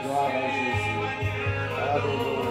Gloire à Jésus. Alléluia.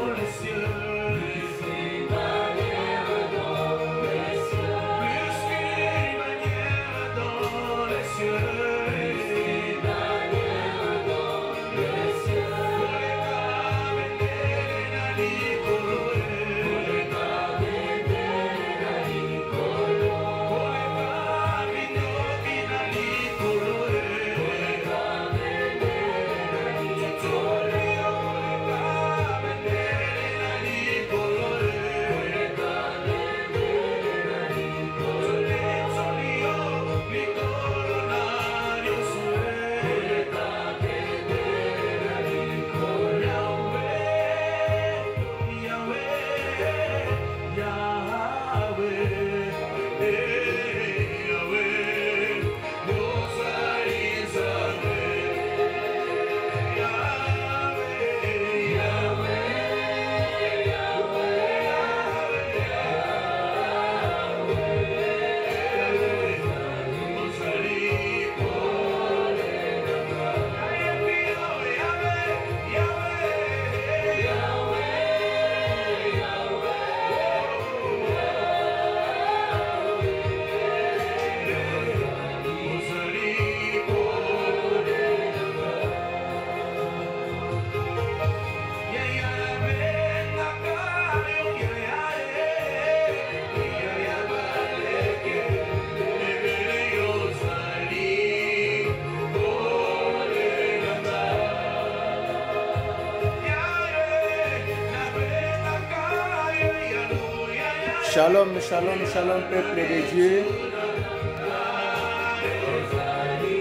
Shalom, shalom, shalom, peuple de Dieu.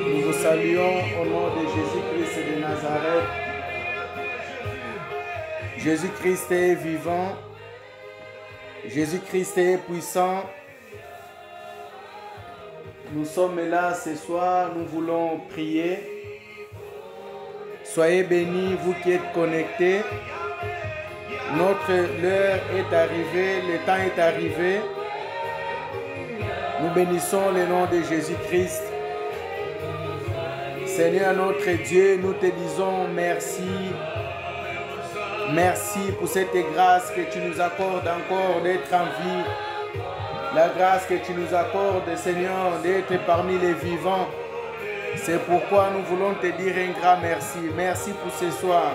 Nous vous saluons au nom de Jésus-Christ de Nazareth. Jésus-Christ est vivant. Jésus-Christ est puissant. Nous sommes là ce soir, nous voulons prier. Soyez bénis, vous qui êtes connectés. Notre l'heure est arrivée, le temps est arrivé. Nous bénissons le nom de Jésus-Christ. Seigneur notre Dieu, nous te disons merci. Merci pour cette grâce que tu nous accordes encore d'être en vie. La grâce que tu nous accordes, Seigneur, d'être parmi les vivants. C'est pourquoi nous voulons te dire un grand merci. Merci pour ce soir.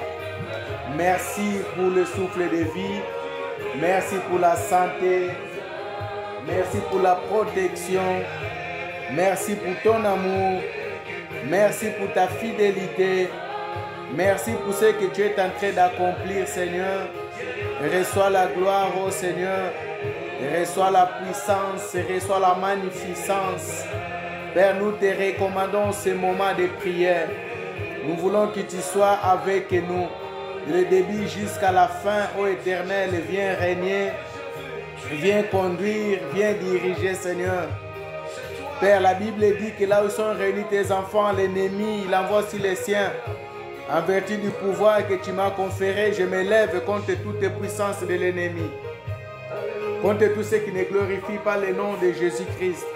Merci pour le souffle de vie. Merci pour la santé. Merci pour la protection. Merci pour ton amour. Merci pour ta fidélité. Merci pour ce que tu es en train d'accomplir, Seigneur. Reçois la gloire, ô Seigneur. Reçois la puissance. Reçois la magnificence. Père, nous te recommandons ce moment de prière. Nous voulons que tu sois avec nous. Le début jusqu'à la fin, ô Éternel, viens régner, viens conduire, viens diriger, Seigneur. Père, la Bible dit que là où sont réunis tes enfants, l'ennemi, il envoie sur les siens. En vertu du pouvoir que tu m'as conféré, je m'élève contre toute puissance de l'ennemi. Contre tous ceux qui ne glorifient pas le nom de Jésus-Christ.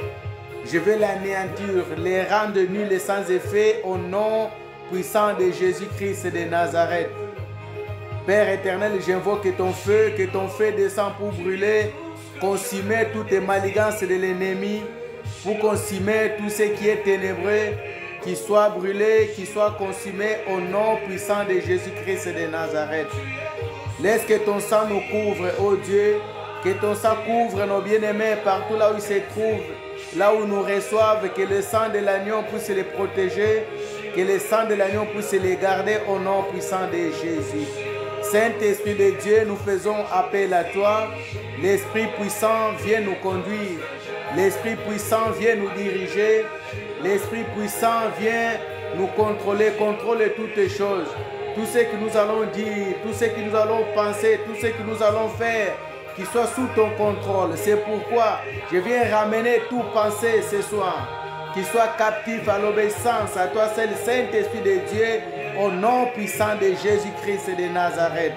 Je vais l'anéantir, les rendre nuls et sans effet au nom puissant de Jésus-Christ de Nazareth. Père éternel, j'invoque ton feu, que ton feu descend pour brûler, consumer toutes les manigances de l'ennemi, pour consumer tout ce qui est ténébreux, qui soit brûlé, qui soit consumé au nom puissant de Jésus-Christ de Nazareth. Laisse que ton sang nous couvre, ô Dieu, que ton sang couvre nos bien-aimés partout là où ils se trouvent, là où nous reçoivent, que le sang de l'agneau puisse les protéger, que le sang de l'agneau puisse les garder au nom puissant de Jésus. Saint-Esprit de Dieu, nous faisons appel à toi. L'Esprit puissant vient nous conduire. L'Esprit puissant vient nous diriger. L'Esprit puissant vient nous contrôler, contrôle toutes choses. Tout ce que nous allons dire, tout ce que nous allons penser, tout ce que nous allons faire, qu'il soit sous ton contrôle. C'est pourquoi je viens ramener toute pensée ce soir, qu'il soit captif à l'obéissance à toi seul, Saint-Esprit de Dieu, au nom puissant de Jésus-Christ de Nazareth.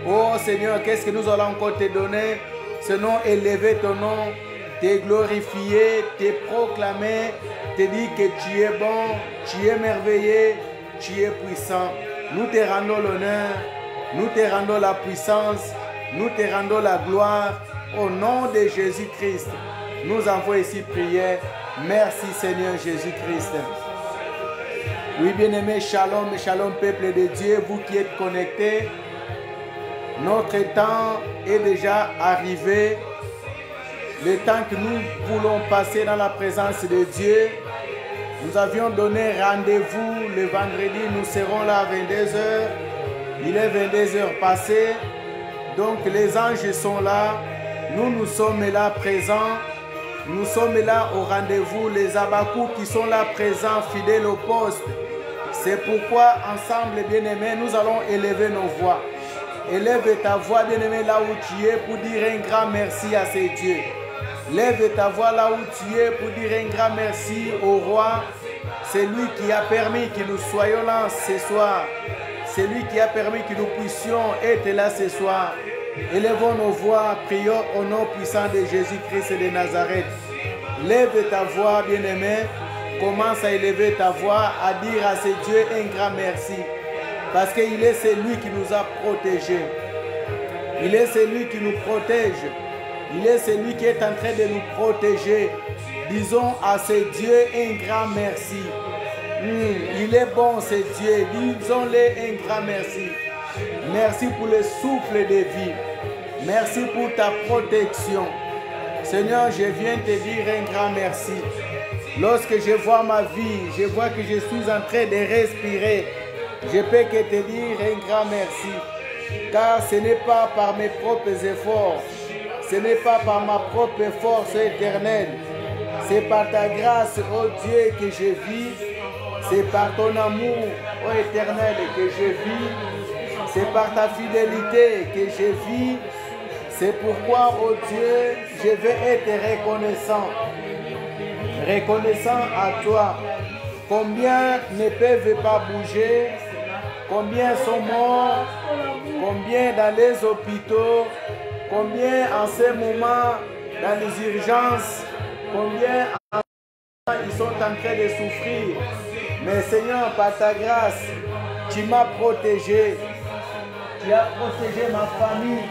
Oh Seigneur, qu'est-ce que nous allons encore te donner? Sinon élever ton nom, te glorifier, te proclamer, te dire que tu es bon, tu es merveilleux, tu es puissant. Nous te rendons l'honneur, nous te rendons la puissance, nous te rendons la gloire. Au nom de Jésus-Christ, nous avons ici prié. Merci Seigneur Jésus-Christ. Oui, bien-aimés, shalom, shalom, peuple de Dieu, vous qui êtes connectés. Notre temps est déjà arrivé. Le temps que nous voulons passer dans la présence de Dieu. Nous avions donné rendez-vous le vendredi. Nous serons là à 22h. Il est 22h passé. Donc les anges sont là. Nous sommes là présents. Nous sommes là au rendez-vous. Les abakous qui sont là présents, fidèles au poste. C'est pourquoi ensemble, bien-aimés, nous allons élever nos voix. Élève ta voix, bien-aimé, là où tu es pour dire un grand merci à ces dieux. Lève ta voix là où tu es pour dire un grand merci au roi. C'est lui qui a permis que nous soyons là ce soir. C'est lui qui a permis que nous puissions être là ce soir. Élevons nos voix, prions au nom puissant de Jésus-Christ de Nazareth. Lève ta voix, bien-aimé. Commence à élever ta voix, à dire à ces dieux un grand merci. Parce qu'il est celui qui nous a protégés. Il est celui qui nous protège. Il est celui qui est en train de nous protéger. Disons à ce Dieu un grand merci. Il est bon ce Dieu. Disons-le un grand merci. Merci pour le souffle de vie. Merci pour ta protection. Seigneur, je viens te dire un grand merci. Lorsque je vois ma vie, je vois que je suis en train de respirer. Je peux que te dire un grand merci. Car ce n'est pas par mes propres efforts. Ce n'est pas par ma propre force éternelle. C'est par ta grâce, ô Dieu, que je vis. C'est par ton amour, ô éternel, que je vis. C'est par ta fidélité que je vis. C'est pourquoi, ô Dieu, je vais être reconnaissant. Reconnaissant à toi. Combien ne peuvent pas bouger? Combien sont morts? Combien dans les hôpitaux? Combien en ce moment dans les urgences? Combien ils sont en train de souffrir? Mais Seigneur, par ta grâce, tu m'as protégé. Tu as protégé ma famille.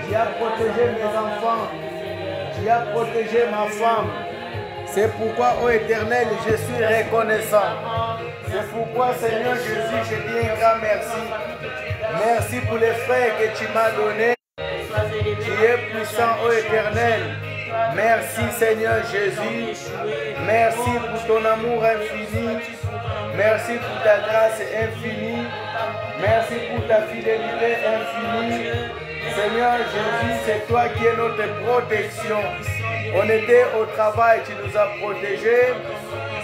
Tu as protégé mes enfants. Tu as protégé ma femme. C'est pourquoi, ô Éternel, je suis reconnaissant. C'est pourquoi, Seigneur Jésus, je dis un grand merci. Merci pour les frères que tu m'as donnés. Tu es puissant, ô Éternel. Merci, Seigneur Jésus. Merci pour ton amour infini. Merci pour ta grâce infinie. Merci pour ta fidélité infinie. Seigneur Jésus, c'est toi qui es notre protection. On était au travail, tu nous as protégés.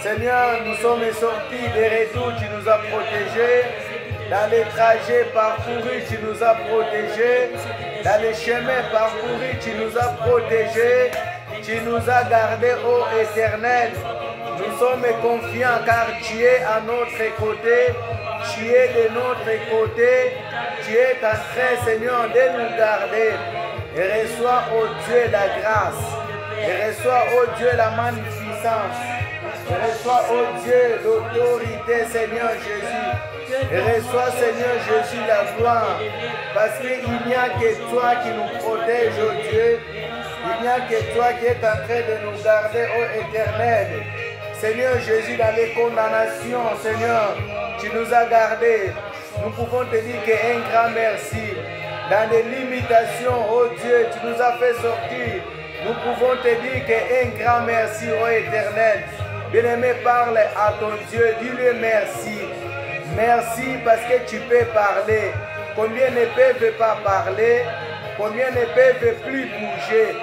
Seigneur, nous sommes sortis des retours, tu nous as protégés. Dans les trajets parcourus, tu nous as protégés. Dans les chemins parcourus, tu nous as protégés. Tu nous as gardés, ô Éternel. Nous sommes confiants car tu es à notre côté. Tu es de notre côté. Tu es en train, Seigneur, de nous garder. Et reçois, ô Dieu, la grâce. Et reçois, ô Dieu, la magnificence. Et reçois, ô Dieu, l'autorité, Seigneur Jésus. Et reçois, Seigneur Jésus, la gloire. Parce qu'il n'y a que toi qui nous protège, ô Dieu. Il n'y a que toi qui es en train de nous garder, ô Éternel. Seigneur Jésus, dans les condamnations, Seigneur, tu nous as gardés. Nous pouvons te dire qu'un grand merci. Dans les limitations, ô Dieu, tu nous as fait sortir. Nous pouvons te dire qu'un grand merci, ô Éternel. Bien-aimé, parle à ton Dieu, dis-lui merci. Merci parce que tu peux parler. Combien ne peuvent pas parler? Combien ne peuvent plus bouger?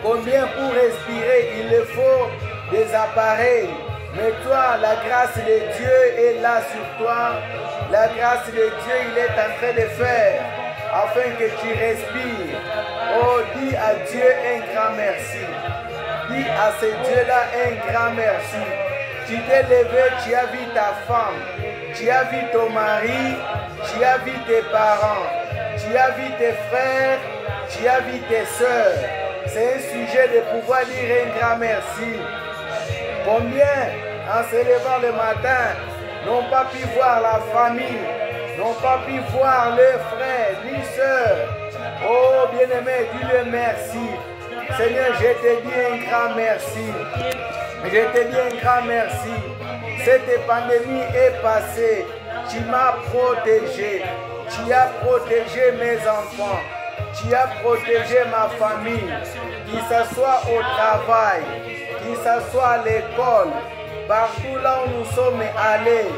Combien pour respirer, il faut des appareils. Mais toi, la grâce de Dieu est là sur toi. La grâce de Dieu, il est en train de faire afin que tu respires. Oh, dis à Dieu un grand merci. Dis à ce Dieu-là un grand merci. Tu t'es levé, tu as vu ta femme, tu as vu ton mari, tu as vu tes parents, tu as vu tes frères, tu as vu tes sœurs. C'est un sujet de pouvoir dire un grand merci. Combien, en se levant le matin, n'ont pas pu voir la famille, n'ont pas pu voir leurs frères ni sœurs. Oh bien-aimé, dis-le merci. Seigneur, je te dis un grand merci. Je te dis un grand merci. Cette pandémie est passée. Tu m'as protégé. Tu as protégé mes enfants. Tu as protégé ma famille. Qu'il s'assoit au travail, qu'il s'assoit à l'école, partout là où nous sommes allés,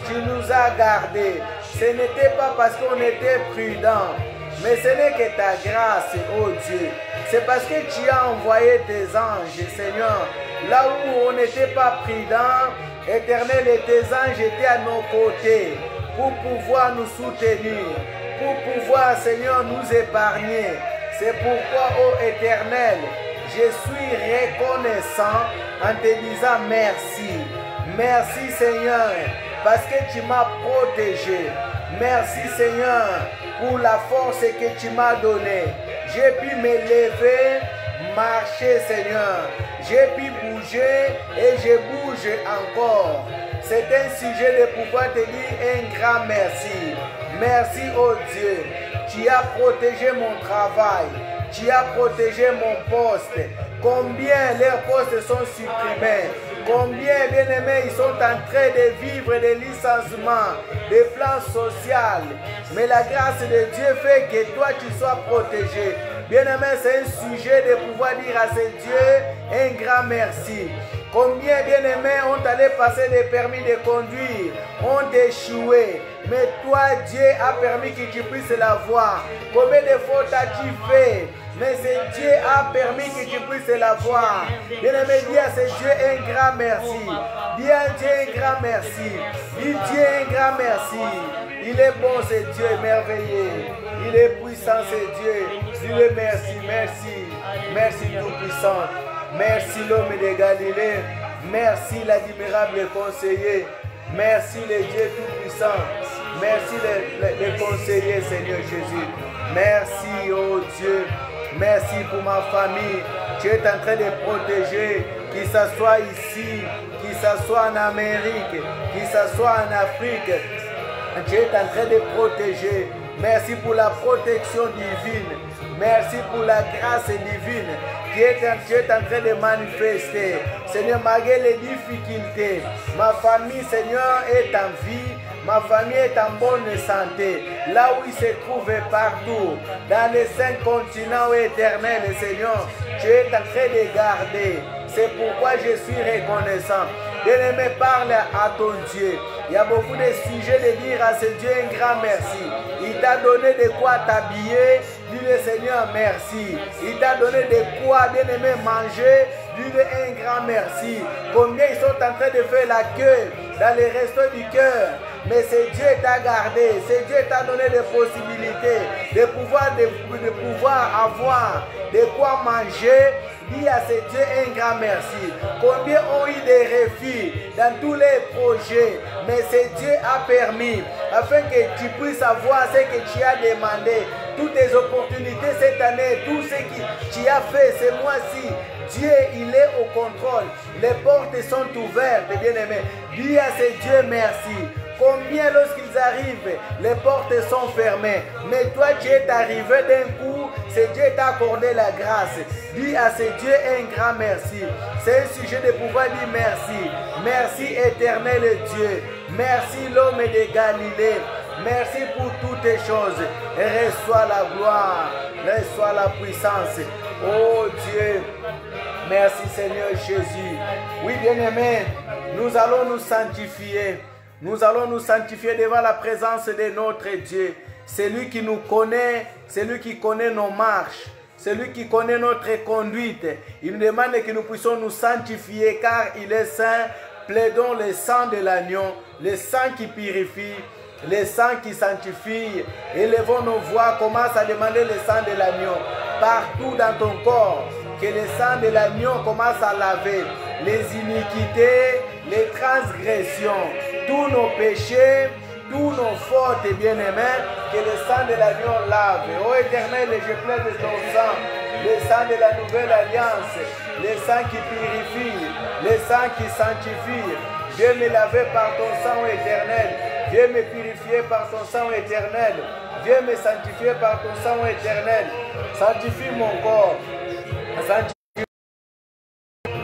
tu nous as gardés. Ce n'était pas parce qu'on était prudents, mais ce n'est que ta grâce, oh Dieu. C'est parce que tu as envoyé tes anges, Seigneur. Là où on n'était pas prudent, Éternel, et tes anges étaient à nos côtés pour pouvoir nous soutenir, pour pouvoir, Seigneur, nous épargner. C'est pourquoi, ô Éternel, je suis reconnaissant en te disant merci. Merci, Seigneur, parce que tu m'as protégé. Merci, Seigneur, pour la force que tu m'as donnée. J'ai pu me lever, marcher, Seigneur. J'ai pu bouger et je bouge encore. C'est un sujet de pouvoir te dire un grand merci. Merci, oh Dieu. Tu as protégé mon travail. Tu as protégé mon poste. Combien leurs postes sont supprimés. Combien, bien-aimés, ils sont en train de vivre des licenciements, des plans sociaux. Mais la grâce de Dieu fait que toi, tu sois protégé. Bien-aimé, c'est un sujet de pouvoir dire à ce Dieu un grand merci. Combien, bien-aimés, ont allé passer des permis de conduire, ont échoué. Mais toi, Dieu a permis que tu puisses l'avoir. Combien de fautes as-tu fait? Mais c'est Dieu a permis que tu puisses l'avoir. Bien-aimé, dis à ce Dieu un grand merci. Dis à Dieu un grand merci. Dis Dieu un grand merci. Il est bon, ce Dieu merveilleux. Il est puissant, ce Dieu. Dis-le merci, merci. Merci tout-puissant. Merci l'homme de Galilée. Merci l'admirable conseiller. Merci le Dieu tout-puissant. Merci le conseiller, Seigneur Jésus. Merci, oh Dieu. Merci pour ma famille. Tu es en train de protéger, qu'il s'assoit ici, qu'il s'assoit en Amérique, qu'il s'assoit en Afrique. Tu es en train de protéger. Merci pour la protection divine. Merci pour la grâce divine qui est en train de manifester. Seigneur, malgré les difficultés, ma famille, Seigneur, est en vie. Ma famille est en bonne santé. Là où il se trouve partout, dans les 5 continents éternels, Seigneur, tu es en train de garder. C'est pourquoi je suis reconnaissant. Bien-aimé, parle à ton Dieu. Il y a beaucoup de sujets de dire à ce Dieu un grand merci. Il t'a donné de quoi t'habiller. Dis-le Seigneur, merci. Il t'a donné de quoi, bien-aimé, manger. Dis-le un grand merci. Combien ils sont en train de faire la queue dans les restos du cœur. Mais c'est Dieu t'a gardé. C'est Dieu t'a donné des possibilités de pouvoir avoir de quoi manger. Dis à ce Dieu un grand merci. Combien ont eu des refus dans tous les projets, mais ce Dieu a permis afin que tu puisses avoir ce que tu as demandé. Toutes tes opportunités cette année, tout ce que tu as fait ce mois-ci, Dieu il est au contrôle. Les portes sont ouvertes, bien-aimés. Dis à ce Dieu merci. Combien lorsqu'ils arrivent, les portes sont fermées. Mais toi, tu es arrivé d'un coup, c'est Dieu t'a accordé la grâce. Dis à ce Dieu un grand merci. C'est un sujet de pouvoir dire merci. Merci éternel Dieu. Merci l'homme de Galilée. Merci pour toutes les choses. Et reçois la gloire. Reçois la puissance. Oh Dieu. Merci Seigneur Jésus. Oui, bien-aimés, nous allons nous sanctifier. Nous allons nous sanctifier devant la présence de notre Dieu. C'est lui qui nous connaît, c'est lui qui connaît nos marches, c'est lui qui connaît notre conduite. Il nous demande que nous puissions nous sanctifier car il est saint. Plaidons le sang de l'agneau, le sang qui purifie, le sang qui sanctifie. Élevons nos voix, commence à demander le sang de l'agneau. Partout dans ton corps, que le sang de l'agneau commence à laver les iniquités, les transgressions, tous nos péchés, tous nos fautes, bien-aimés, que que le sang de l'agneau lave. Ô Éternel, je plaide de ton sang, le sang de la nouvelle alliance, le sang qui purifie, le sang qui sanctifie. Viens me laver par ton sang, ô Éternel. Viens me purifier par ton sang, ô Éternel. Viens me sanctifier par ton sang, ô Éternel. Sanctifie mon corps.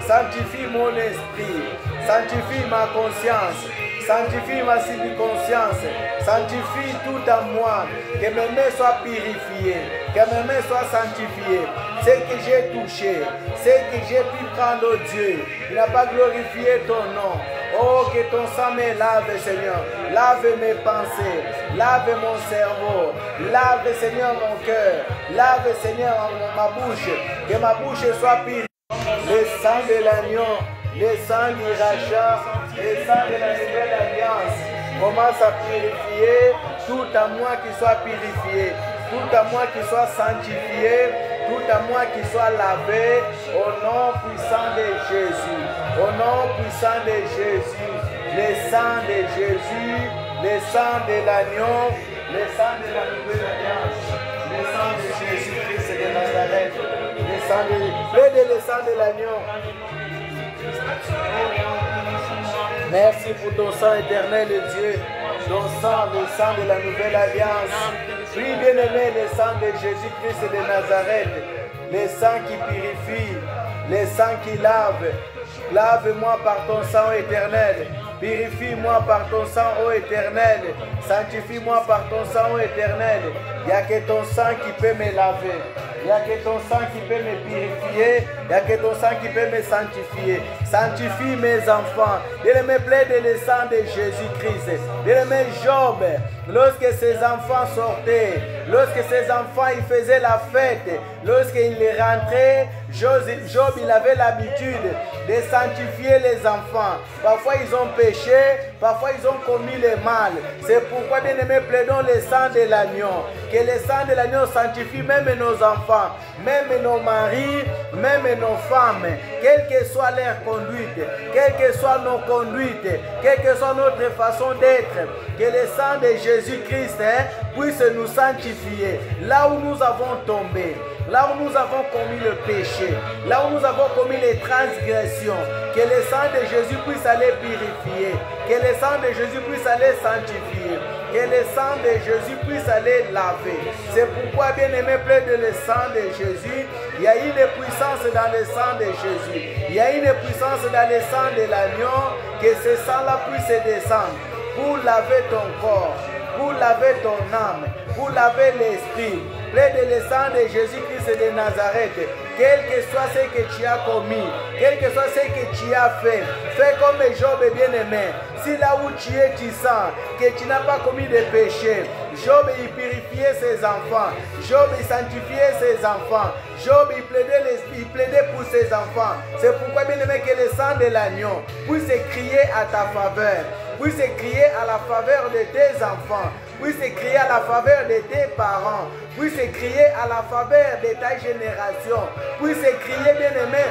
Sanctifie mon esprit. Sanctifie ma conscience. Sanctifie ma subconscience. Sanctifie tout en moi. Que mes mains soient purifiées. Que mes mains soient sanctifiées. Ce que j'ai touché, ce que j'ai pu prendre, oh Dieu, il n'a pas glorifié ton nom. Oh, que ton sang me lave, Seigneur. Lave mes pensées. Lave mon cerveau. Lave, Seigneur, mon cœur. Lave, Seigneur, ma bouche. Que ma bouche soit purifiée. Le sang de l'agneau, le sang du rachat, le sang de la nouvelle alliance commence à purifier tout à moi qui soit purifié, tout à moi qui soit sanctifié, tout à moi qui soit lavé au nom puissant de Jésus, au nom puissant de Jésus, le sang de Jésus, le sang de l'agneau, le sang de la nouvelle alliance, le sang de Jésus-Christ de Nazareth. Plaide le sang de l'agneau. Merci pour ton sang éternel, Dieu. Ton sang, le sang de la nouvelle alliance. Prie bien-aimé, le sang de Jésus-Christ de Nazareth. Le sang qui purifie, le sang qui lave. Lave-moi par ton sang éternel. Purifie-moi par ton sang, ô Éternel. Sanctifie-moi par ton sang, ô Éternel. Il n'y a que ton sang qui peut me laver. Il n'y a que ton sang qui peut me purifier. Il n'y a que ton sang qui peut me sanctifier. Sanctifie mes enfants. Bien-aimé, plaide le sang de Jésus-Christ. Bien-aimé, Job, lorsque ses enfants sortaient, lorsque ses enfants ils faisaient la fête, lorsqu'il rentrait, Job il avait l'habitude de sanctifier les enfants. Parfois ils ont péché, parfois ils ont commis le mal. C'est pourquoi, bien-aimé, plaidons le sang de l'agneau. Que le sang de l'agneau sanctifie même nos enfants, même nos maris, même nos femmes, quelle que soit leur conduite, quelles que soient nos conduites, quelle que soit notre façon d'être. Que le sang de Jésus-Christ puisse nous sanctifier. Là où nous avons tombé, là où nous avons commis le péché, là où nous avons commis les transgressions, que le sang de Jésus puisse aller purifier, que le sang de Jésus puisse aller sanctifier, que le sang de Jésus puisse aller laver. C'est pourquoi, bien-aimé, plaide le sang de Jésus. Il y a une puissance dans le sang de Jésus. Il y a une puissance dans le sang de l'agneau, que ce sang-là puisse descendre pour laver ton corps, pour laver ton âme, pour laver l'esprit. Plaide le sang de Jésus-Christ de Nazareth. Quel que soit ce que tu as commis, quel que soit ce que tu as fait, fais comme Job bien-aimé. Si là où tu es, tu sens que tu n'as pas commis de péché, Job il purifiait ses enfants, Job il sanctifiait ses enfants, Job il plaidait pour ses enfants. C'est pourquoi, bien-aimé, que le sang de l'agneau puisse crier à ta faveur, puisse crier à la faveur de tes enfants, puisse crier à la faveur de tes parents, puisse crier à la faveur de ta génération, puisse crier, bien-aimé,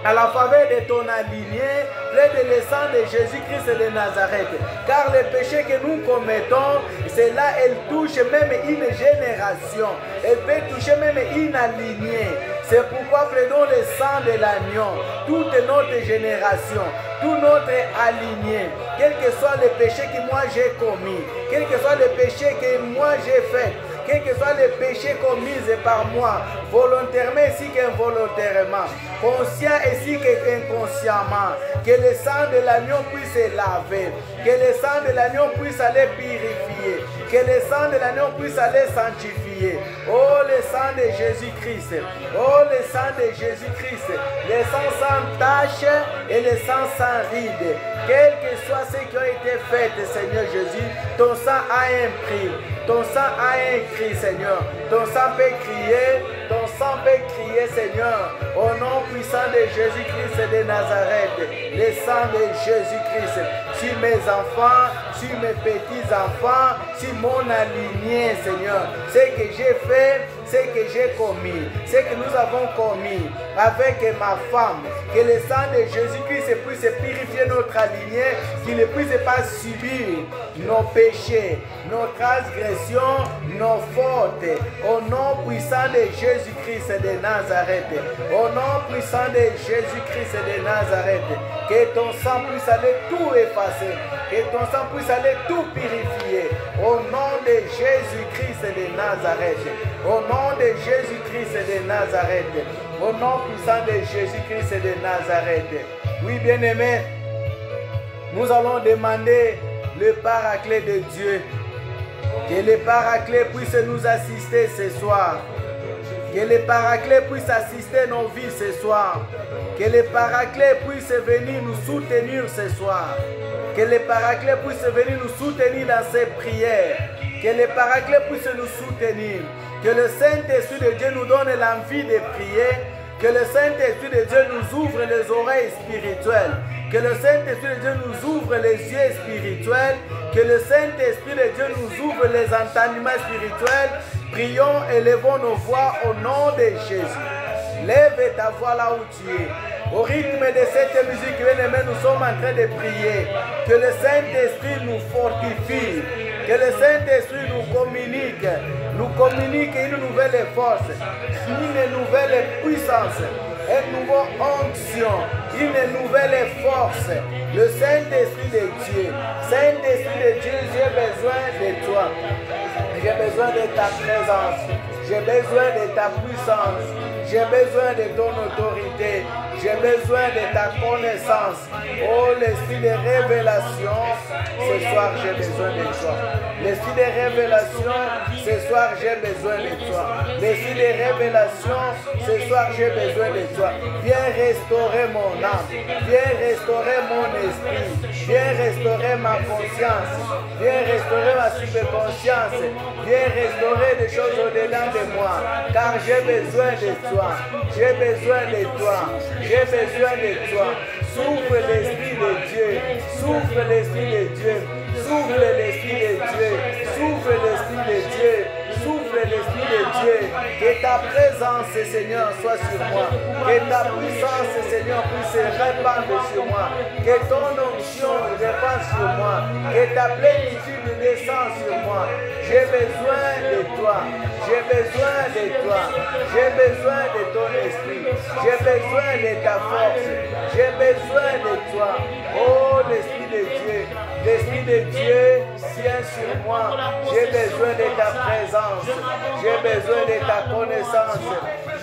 à la faveur de ton aligné, plaide le sang de Jésus-Christ de Nazareth. Car les péchés que nous commettons, c'est là, elle touche même une génération. Elle peut toucher même une alignée. C'est pourquoi plaidons le sang de l'agneau. Toute notre génération, tout notre aligné, quel que soit le péché que moi j'ai commis, quel que soit le péché que moi j'ai fait, quel que soit le péché commis par moi, volontairement ainsi qu'involontairement, conscient ainsi qu'inconsciemment, que le sang de l'agneau puisse laver, que le sang de l'agneau puisse aller purifier, que le sang de l'agneau puisse aller sanctifier. Oh, le sang de Jésus-Christ, oh, le sang de Jésus-Christ, le sang sans tache et le sang sans ride, quel que soit ce qui a été fait, Seigneur Jésus, ton sang a un prix. Ton sang a un cri, Seigneur. Ton sang peut crier. Ton sang peut crier, Seigneur. Au nom puissant de Jésus-Christ de Nazareth. Le sang de Jésus-Christ. Sur mes enfants, sur mes petits-enfants, sur mon aligné, Seigneur. Ce que j'ai fait, ce que j'ai commis, ce que nous avons commis avec ma femme, que le sang de Jésus-Christ puisse purifier notre lignée, qu'il ne puisse pas subir nos péchés, nos transgressions, nos fautes. Au nom puissant de Jésus-Christ de Nazareth, au nom puissant de Jésus-Christ de Nazareth, que ton sang puisse aller tout effacer, que ton sang puisse aller tout purifier. Au nom de Jésus-Christ de Nazareth, au nom de Jésus-Christ de Nazareth, au nom puissant de Jésus-Christ de Nazareth. Oui, bien-aimés, nous allons demander le paraclet de Dieu. Que le paraclet puisse nous assister ce soir. Que le paraclet puisse assister nos vies ce soir. Que le paraclet puisse venir nous soutenir ce soir. Que le paraclet puisse venir nous soutenir dans ces prières. Que le paraclet puisse nous soutenir. Que le Saint-Esprit de Dieu nous donne l'envie de prier. Que le Saint-Esprit de Dieu nous ouvre les oreilles spirituelles. Que le Saint-Esprit de Dieu nous ouvre les yeux spirituels. Que le Saint-Esprit de Dieu nous ouvre les entendements spirituels. Prions, élevons nos voix au nom de Jésus. Lève ta voix là où tu es. Au rythme de cette musique, bien-aimés, nous sommes en train de prier. Que le Saint-Esprit nous fortifie. Que le Saint-Esprit nous communique une nouvelle force, une nouvelle puissance, une nouvelle onction, une nouvelle force. Le Saint-Esprit de Dieu. Saint-Esprit de Dieu, j'ai besoin de toi. J'ai besoin de ta présence. J'ai besoin de ta puissance. J'ai besoin de ton autorité. J'ai besoin de ta connaissance. Oh, l'esprit de révélation, ce soir j'ai besoin de toi. L'esprit de révélation, ce soir j'ai besoin de toi. L'esprit de révélation, ce soir j'ai besoin de toi. Viens restaurer mon âme. Viens restaurer mon esprit. Viens restaurer ma conscience. Viens restaurer ma subconscience. Viens restaurer des choses au-delà de moi. Car j'ai besoin de toi. J'ai besoin de toi. J'ai besoin de toi. Souffle l'Esprit de Dieu. Souffle l'Esprit de Dieu. Souffle l'Esprit de Dieu. Souffle l'Esprit de Dieu. Souffle l'Esprit de Dieu. Que ta présence, Seigneur, soit sur moi. Que ta puissance, Seigneur, puisse se répandre sur moi. Que ton onction répande sur moi. Que ta plénitude descende sur moi. J'ai besoin de toi. J'ai besoin de toi. J'ai besoin de ton esprit. J'ai besoin de ta force. J'ai besoin de toi. Oh, l'Esprit de Dieu. L'Esprit de Dieu vient sur moi. J'ai besoin de ta présence. J'ai besoin de ta connaissance.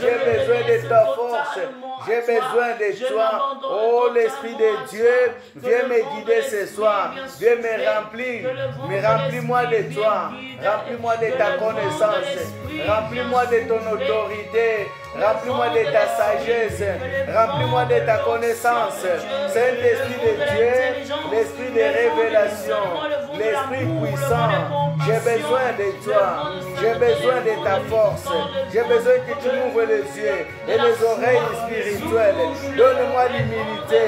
J'ai besoin de ta force. J'ai besoin de toi. Oh, l'Esprit de Dieu, viens me guider ce soir. Viens me remplir. Mais remplis-moi de toi. Remplis-moi de ta connaissance. Remplis-moi de ton autorité. Remplis-moi de ta sagesse. Remplis-moi de ta connaissance. Saint-Esprit de Dieu, l'Esprit de révélation, l'Esprit puissant. J'ai besoin de toi. J'ai besoin de ta force. J'ai besoin que tu m'ouvres les yeux et les oreilles spirituelles. Donne-moi l'humilité.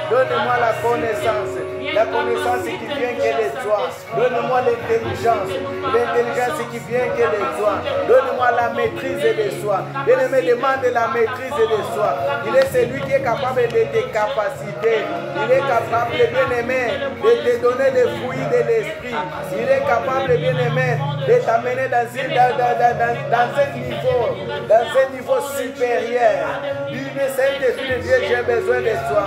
Donne-moi la connaissance. La connaissance qui vient que de toi. Donne-moi l'intelligence. L'intelligence qui vient que de toi. Donne-moi la maîtrise de soi. Bien-aimé, demande la maîtrise de soi. Il est celui qui est capable de tes capacités. Il est capable, bien-aimé, de te donner les fruits de l'esprit. Il est capable, bien-aimé, de t'amener dans un niveau supérieur. Dis-le, Saint-Esprit de Dieu, j'ai besoin de toi.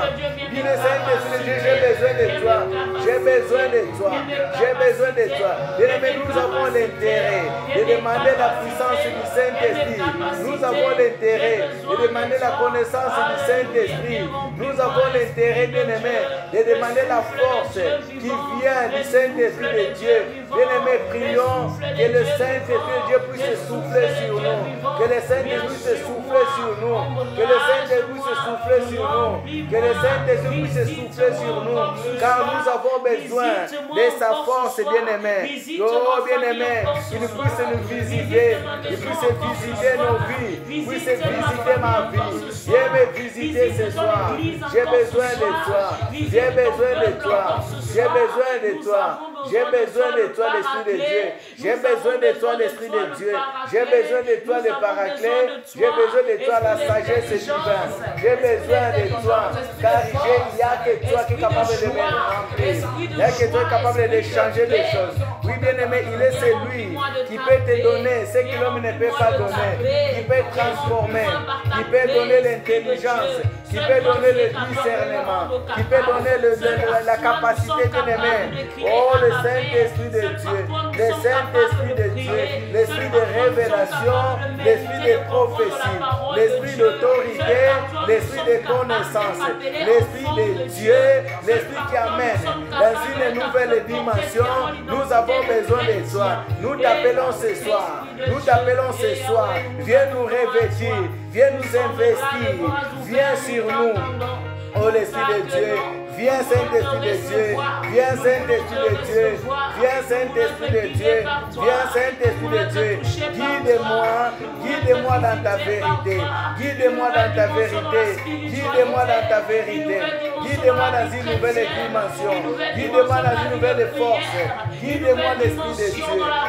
Dis-le, Saint-Esprit de Dieu, j'ai besoin de toi. J'ai besoin de toi. J'ai besoin de toi. Bien-aimé, nous avons l'intérêt de demander la puissance du Saint-Esprit. Nous avons l'intérêt de demander la connaissance du Saint-Esprit. Nous avons l'intérêt, bien-aimé, de demander la force qui vient du Saint-Esprit de Dieu. Bien-aimé, prions que le Saint-Esprit de Dieu puisse souffler sur nous. Que le Saint-Esprit puisse souffler sur nous. Que le Saint-Esprit puisse souffler sur nous. Que le Saint-Esprit puisse souffler sur nous. Car nous avons besoin de sa force, bien-aimé. Oh, bien-aimé, qu'il puisse nous visiter. Il puisse visiter nos vies. Il puisse visiter ma vie. Viens me visiter ce soir. J'ai besoin de toi. J'ai besoin de toi. J'ai besoin de toi. J'ai besoin de toi, l'Esprit de Dieu. J'ai besoin de toi, l'Esprit de Dieu. J'ai besoin de toi, le Paraclet. J'ai besoin de toi, la sagesse divine. J'ai besoin de toi, car il n'y a que toi qui est capable de me remplir. Il n'y a que toi qui est capable de changer les choses. Oui, bien-aimé, il est celui qui peut te donner ce que l'homme ne peut pas donner, qui peut transformer, qui peut donner l'intelligence, qui peut donner le discernement, qui peut donner la capacité bien-aimé. Oh, le Saint-Esprit de Dieu, le Saint-Esprit de Dieu, l'Esprit de révélation, l'Esprit de prophétie, l'Esprit d'autorité, l'Esprit de connaissance, l'Esprit de Dieu, l'Esprit qui amène dans une nouvelle dimension. Nous avons besoin de toi. Nous t'appelons ce soir. Nous t'appelons ce soir. Viens nous revêtir. Viens nous investir. Viens sur nous. Oh, l'Esprit de Dieu. Viens Saint-Esprit de Dieu, viens Saint-Esprit de Dieu, viens Saint-Esprit de Dieu, viens Saint-Esprit de Dieu, guide-moi dans ta vérité, guide-moi dans ta vérité, guide-moi dans ta vérité, guide-moi dans une nouvelle dimension, guide-moi dans une nouvelle force, guide-moi l'Esprit de Dieu.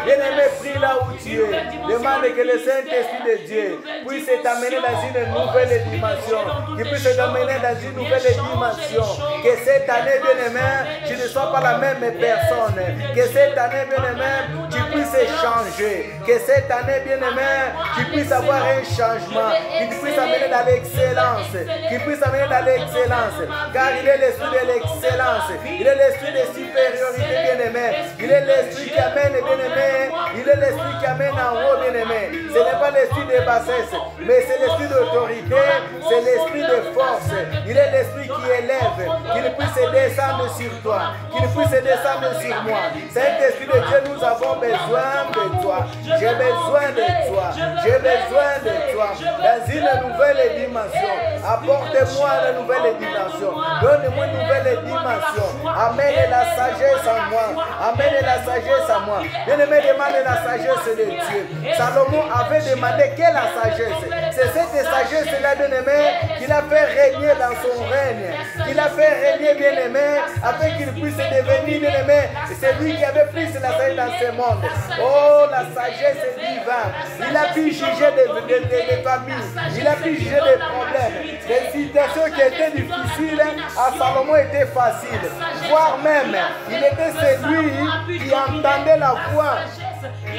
Bien-aimé, prie là où tu es, demande que le Saint-Esprit de Dieu puisse t'amener dans une nouvelle dimension, qu'il puisse t'amener dans une nouvelle dimension, que cette année, bien-aimé, tu ne sois pas la même personne. Que cette année, bien-aimé, tu puisses changer. Que cette année, bien-aimé, tu puisses avoir un changement. Qu'il puisse amener dans l'excellence. Qu'il puisse amener dans l'excellence. Car il est l'esprit de l'excellence. Il est l'esprit de supériorité, bien-aimé. Il est l'esprit qui amène, bien-aimé. Il est l'esprit qui amène en haut, bien-aimé. Ce n'est pas l'esprit de bassesse, mais c'est l'esprit d'autorité. C'est l'esprit de force. Il est l'esprit qui élève. Qu'il puisse descendre sur toi, qu'il puisse descendre sur moi. Saint-Esprit de Dieu, nous avons besoin de toi. J'ai besoin de toi. J'ai besoin de toi. Dans une nouvelle dimension. Apporte-moi une nouvelle dimension. Donne-moi une nouvelle dimension. Amène la sagesse en moi. Amène la sagesse en moi. Bien-aimé, demande la sagesse de Dieu. Salomon avait demandé quelle la sagesse. C'est cette sagesse-là, bien-aimé, qu'il a fait régner dans son règne. Qu'il a fait régner, bien-aimé, afin qu'il puisse devenir, bien-aimé, c'est lui qui avait plus la sagesse dans ce monde. Oh, la sagesse divine. Il a pu juger des familles. Il a pu juger des problèmes. Les situations qui étaient difficiles à Salomon étaient faciles. Voire même, il était celui qui entendait la voix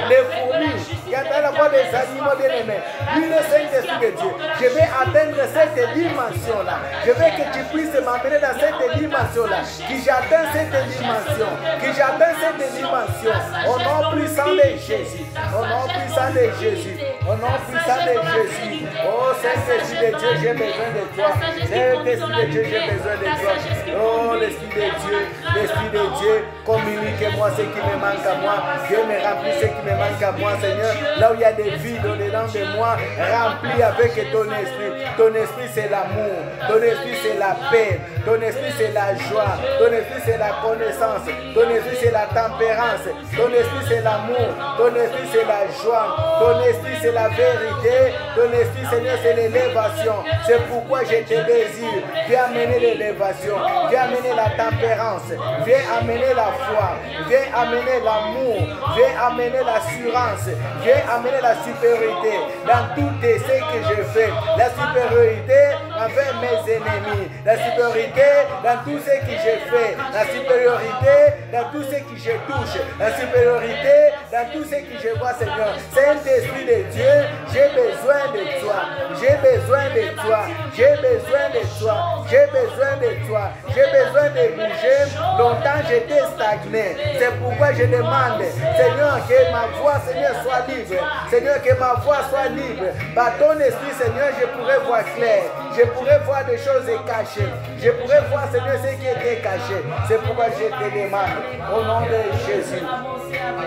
des fourmis, qui entendait la voix des animaux bien-aimés. Lui, le Saint-Esprit de Dieu, je vais atteindre cette dimension-là. Je veux que tu puisses m'amener dans cette dimension-là. Que j'atteins cette dimension. Que j'atteins cette dimension. Au nom puissant de Jésus. Au nom puissant de Jésus. Au nom puissant de Jésus. Oh Saint-Esprit de Dieu, j'ai besoin de toi. Saint-Esprit de Dieu, j'ai besoin de toi. Oh l'Esprit de Dieu. L'Esprit de Dieu, communique-moi ce qui me manque à moi. Dieu me remplit ce qui me manque à moi, Seigneur. Là où il y a des vides au-dedans de moi, remplis avec ton esprit. Ton esprit, c'est l'amour. Ton esprit, c'est la paix. Ton esprit, c'est la joie. Ton esprit, c'est la connaissance. Ton esprit, c'est la tempérance. Ton esprit, c'est l'amour. Ton esprit, c'est la joie. Ton esprit, c'est la vérité. Ton esprit, Seigneur, c'est l'élévation. C'est pourquoi je te désire. Viens amener l'élévation. Viens amener la tempérance. Viens amener la foi. Viens amener l'amour. Viens amener l'assurance. Viens amener la supériorité dans tout ce que je fais. La supériorité envers mes ennemis. La supériorité dans tout ce que je fais. La supériorité dans tout ce que je touche. La supériorité dans tout ce que je vois, Seigneur. Saint-Esprit de Dieu, j'ai besoin de toi. J'ai besoin de toi. J'ai besoin de toi. J'ai besoin de toi. J'ai besoin de bouger. Longtemps j'étais stagné. C'est pourquoi je demande, Seigneur, que ma voix, Seigneur, soit libre. Seigneur, que ma voix soit libre. Par ton esprit, Seigneur, je pourrais voir clair. Je pourrais voir des choses cachées. Je pourrais voir, Seigneur, ce qui était caché. C'est pourquoi je te demande. Au nom de Jésus.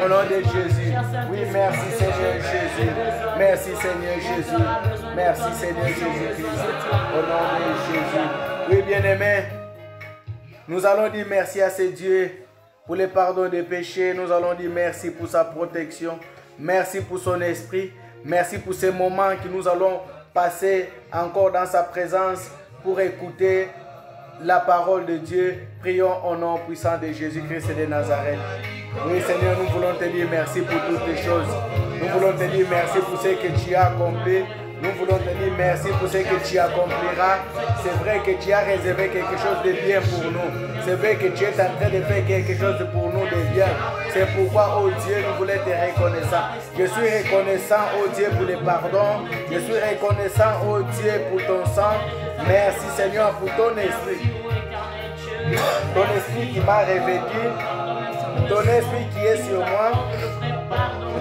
Au nom de Jésus. Oui, merci, Seigneur Jésus. Merci, Seigneur Jésus. Merci, Seigneur Jésus-Christ. Au nom de Jésus. Oui, bien-aimés, nous allons dire merci à ce Dieu pour le pardon des péchés. Nous allons dire merci pour sa protection. Merci pour son esprit. Merci pour ces moments que nous allons passer encore dans sa présence pour écouter la parole de Dieu. Prions au nom puissant de Jésus-Christ de Nazareth. Oui, Seigneur, nous voulons te dire merci pour toutes les choses. Nous voulons te dire merci pour ce que tu as accompli. Nous voulons te dire merci pour ce que tu accompliras. C'est vrai que tu as réservé quelque chose de bien pour nous. C'est vrai que tu es en train de faire quelque chose pour nous de bien. C'est pourquoi, oh Dieu, nous voulons te reconnaissant. Je suis reconnaissant, oh Dieu, pour le pardon. Je suis reconnaissant, oh Dieu, pour ton sang. Merci, Seigneur, pour ton esprit. Ton esprit qui m'a revêtu. Ton esprit qui est sur moi.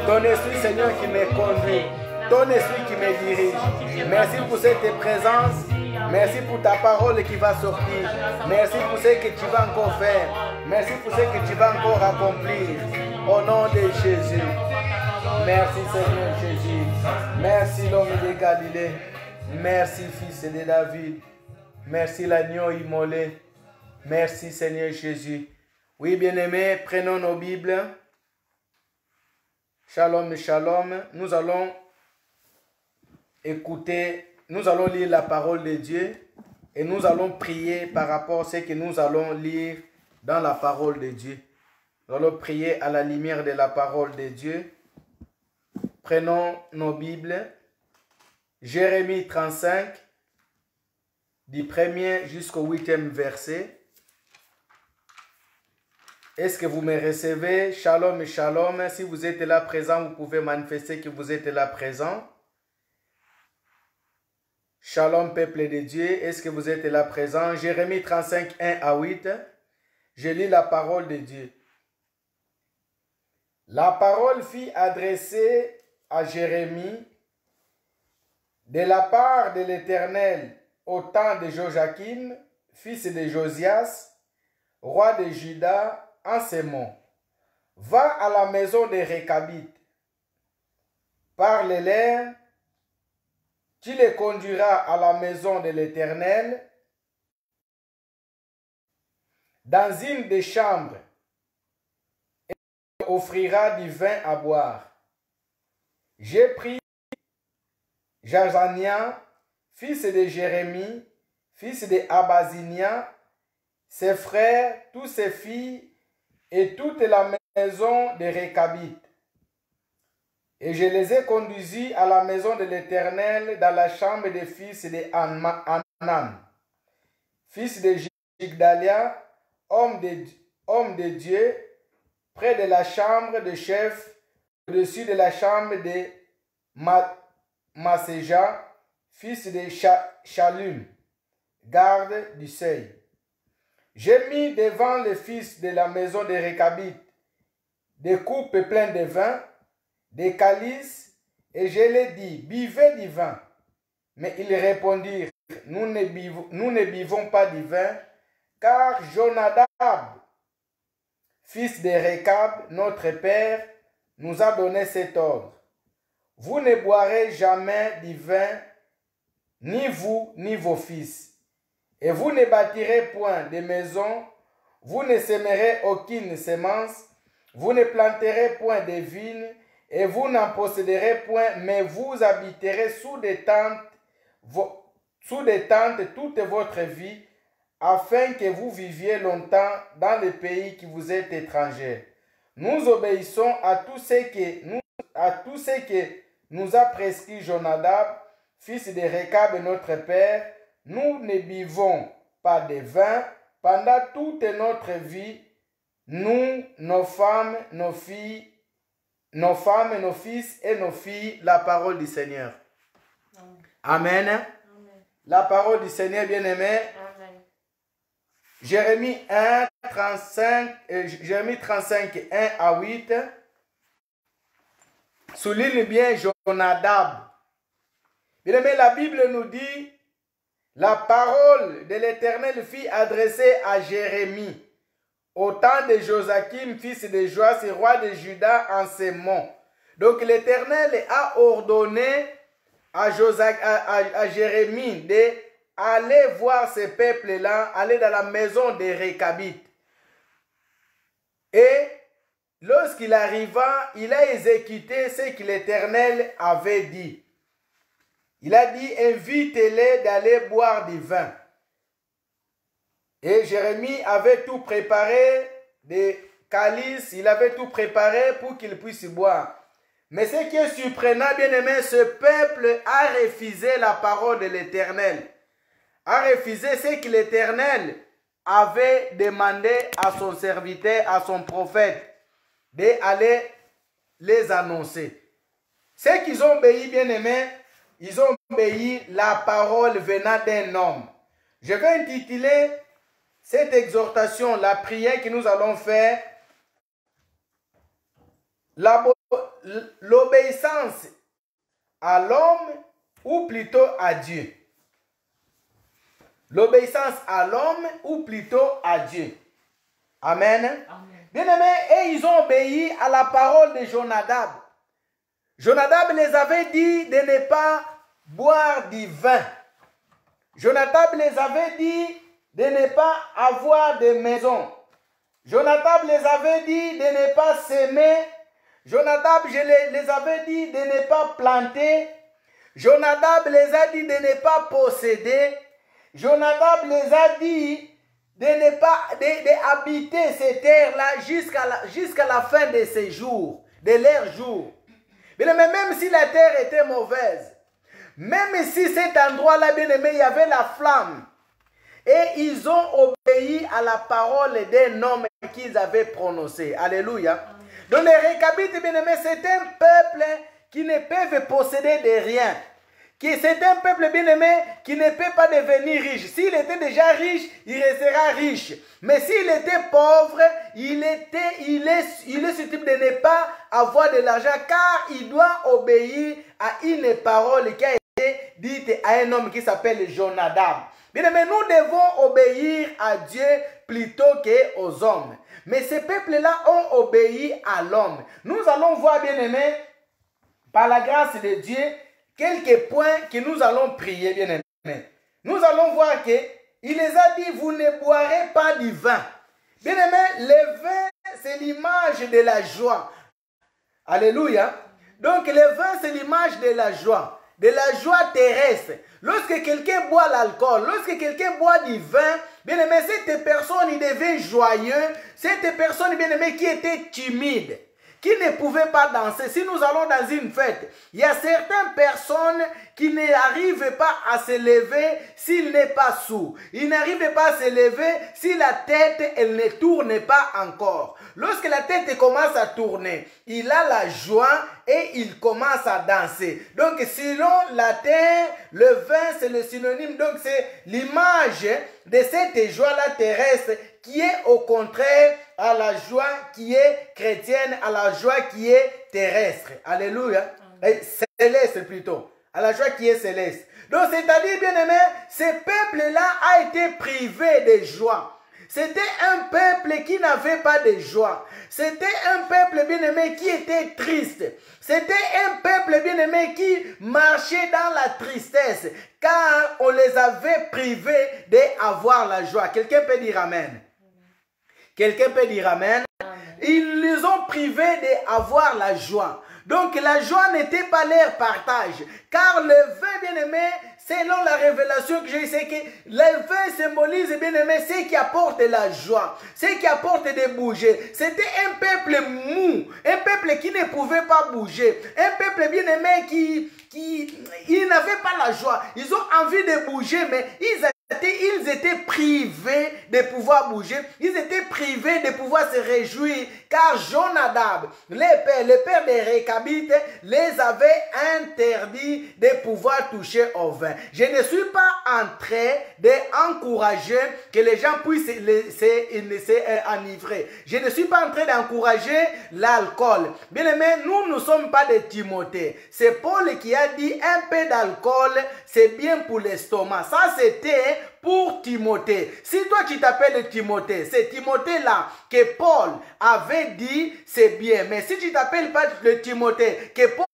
Ton esprit, Seigneur, qui me conduit. Ton esprit qui me dirige. Merci pour cette présence. Merci pour ta parole qui va sortir. Merci pour ce que tu vas encore faire. Merci pour ce que tu vas encore accomplir. Au nom de Jésus. Merci Seigneur Jésus. Merci l'homme de Galilée. Merci Fils de David. Merci l'agneau immolé. Merci Seigneur Jésus. Oui, bien-aimés, prenons nos Bibles. Shalom, shalom. Nous allons écouter, nous allons lire la parole de Dieu et nous allons prier par rapport à ce que nous allons lire dans la parole de Dieu. Nous allons prier à la lumière de la parole de Dieu. Prenons nos Bibles. Jérémie 35, du 1er jusqu'au 8e verset. Est-ce que vous me recevez? Shalom et shalom. Si vous êtes là présent, vous pouvez manifester que vous êtes là présent. Shalom, peuple de Dieu. Est-ce que vous êtes là présent? Jérémie 35, 1 à 8. Je lis la parole de Dieu. La parole fut adressée à Jérémie de la part de l'Éternel au temps de Joachim, fils de Josias, roi de Juda, en ces mots. Va à la maison des Récabites, parle-leur, tu les conduiras à la maison de l'Éternel, dans une des chambres, et offrira du vin à boire. J'ai pris Jazania, fils de Jérémie, fils de Abazinia, ses frères, tous ses filles, et toute la maison des Récabites. Et je les ai conduits à la maison de l'Éternel dans la chambre des fils de Hanan, fils de Jigdalia, homme de Dieu, près de la chambre de chef, au-dessus de la chambre de Maséja, fils de Shalum, garde du seuil. J'ai mis devant les fils de la maison des Récabites des coupes pleines de vin, des calices, et je leur dis, buvez du vin. Mais ils répondirent, nous ne buvons pas du vin, car Jonadab, fils de Récab, notre père, nous a donné cet ordre. Vous ne boirez jamais du vin, ni vous, ni vos fils. Et vous ne bâtirez point de maison, vous ne sèmerez aucune semence, vous ne planterez point de vignes, et vous n'en posséderez point, mais vous habiterez sous des tentes toute votre vie, afin que vous viviez longtemps dans le pays qui vous est étranger. Nous obéissons à tout ce que nous a prescrit Jonadab, fils de Récab, notre père. Nous ne buvons pas de vin pendant toute notre vie, nous, nos femmes, nos filles, nos femmes, nos fils et nos filles, la parole du Seigneur. Amen. Amen. La parole du Seigneur, bien-aimé. Jérémie 35, 1 à 8. Souligne bien Jonadab. Bien-aimé, la Bible nous dit, la parole de l'Éternel fut adressée à Jérémie au temps de Joachim, fils de Joas, roi de Juda, en ces mots. Donc l'Éternel a ordonné à Jérémie d'aller voir ces peuples-là, aller dans la maison des Récabites. Et lorsqu'il arriva, il a exécuté ce que l'Éternel avait dit. Il a dit, invite-les d'aller boire du vin. Et Jérémie avait tout préparé, des calice, il avait tout préparé pour qu'il puisse boire. Mais ce qui est surprenant, bien-aimé, ce peuple a refusé la parole de l'Éternel. A refusé ce que l'Éternel avait demandé à son serviteur, à son prophète, d'aller les annoncer. Ceux qui ont obéi, bien-aimés, ils ont obéi la parole venant d'un homme. Je vais intituler cette exhortation, la prière que nous allons faire, l'obéissance à l'homme ou plutôt à Dieu. L'obéissance à l'homme ou plutôt à Dieu. Amen. Amen. Bien-aimés, et ils ont obéi à la parole de Jonadab. Jonadab les avait dit de ne pas boire du vin. Jonadab les avait dit de ne pas avoir de maison. Jonadab les avait dit de ne pas s'aimer. Jonadab les avait dit de ne pas planter. Jonadab les a dit de ne pas posséder. Jonadab les a dit de ne pas habiter ces terres-là jusqu'à la fin de ses jours, de leurs jours. Mais même si la terre était mauvaise, même si cet endroit-là, bien aimé, il y avait la flamme, et ils ont obéi à la parole d'un homme qu'ils avaient prononcé. Alléluia. Donc les Récabites, bien aimé, c'est un peuple qui ne peut posséder de rien. C'est un peuple bien-aimé qui ne peut pas devenir riche. S'il était déjà riche, il restera riche. Mais s'il était pauvre, il est susceptible de ne pas avoir de l'argent car il doit obéir à une parole qui a été dite à un homme qui s'appelle Jonadab. Bien-aimé, nous devons obéir à Dieu plutôt qu'aux hommes. Mais ces peuples-là ont obéi à l'homme. Nous allons voir, bien-aimé, par la grâce de Dieu, quelques points que nous allons prier, bien aimé. Nous allons voir qu'il les a dit, vous ne boirez pas du vin. Bien aimé, le vin, c'est l'image de la joie. Alléluia. Donc, le vin, c'est l'image de la joie terrestre. Lorsque quelqu'un boit l'alcool, lorsque quelqu'un boit du vin, bien aimé, cette personne, il devient joyeux. Cette personne, bien aimé, qui était timide, qui ne pouvaient pas danser. Si nous allons dans une fête, il y a certaines personnes qui n'arrivent pas à se lever s'il n'est pas sourd. Ils n'arrivent pas à se lever si la tête, elle ne tourne pas encore. Lorsque la tête commence à tourner, il a la joie et il commence à danser. Donc, selon la terre, le vin, c'est le synonyme. Donc, c'est l'image de cette joie-là terrestre qui est au contraire à la joie qui est chrétienne, à la joie qui est terrestre. Alléluia. Céleste plutôt. À la joie qui est céleste. Donc, c'est-à-dire, bien aimé, ce peuple-là a été privé de joie. C'était un peuple qui n'avait pas de joie. C'était un peuple bien-aimé qui était triste. C'était un peuple bien-aimé qui marchait dans la tristesse. Car on les avait privés d'avoir la joie. Quelqu'un peut dire Amen. Quelqu'un peut dire Amen. Ils les ont privés d'avoir la joie. Donc la joie n'était pas leur partage. Car le vin, bien-aimé, selon la révélation que j'ai eue, c'est que le vin symbolise, bien-aimé, ce qui apporte la joie, ce qui apporte de bouger. C'était un peuple mou, un peuple qui ne pouvait pas bouger, un peuple, bien-aimé, qui n'avait pas la joie. Ils ont envie de bouger, mais ils étaient privés de pouvoir bouger. Ils étaient privés de pouvoir se réjouir. Car Jonadab, le père des Récabites, les avait interdit de pouvoir toucher au vin. Je ne suis pas en train d'encourager que les gens puissent s'enivrer. Je ne suis pas en train d'encourager l'alcool. Bien aimé, nous ne sommes pas des Timothée. C'est Paul qui a dit un peu d'alcool, c'est bien pour l'estomac. Ça, c'était pour Timothée. Si toi tu t'appelles Timothée, c'est Timothée là que Paul avait dit, c'est bien. Mais si tu t'appelles pas le Timothée que Paul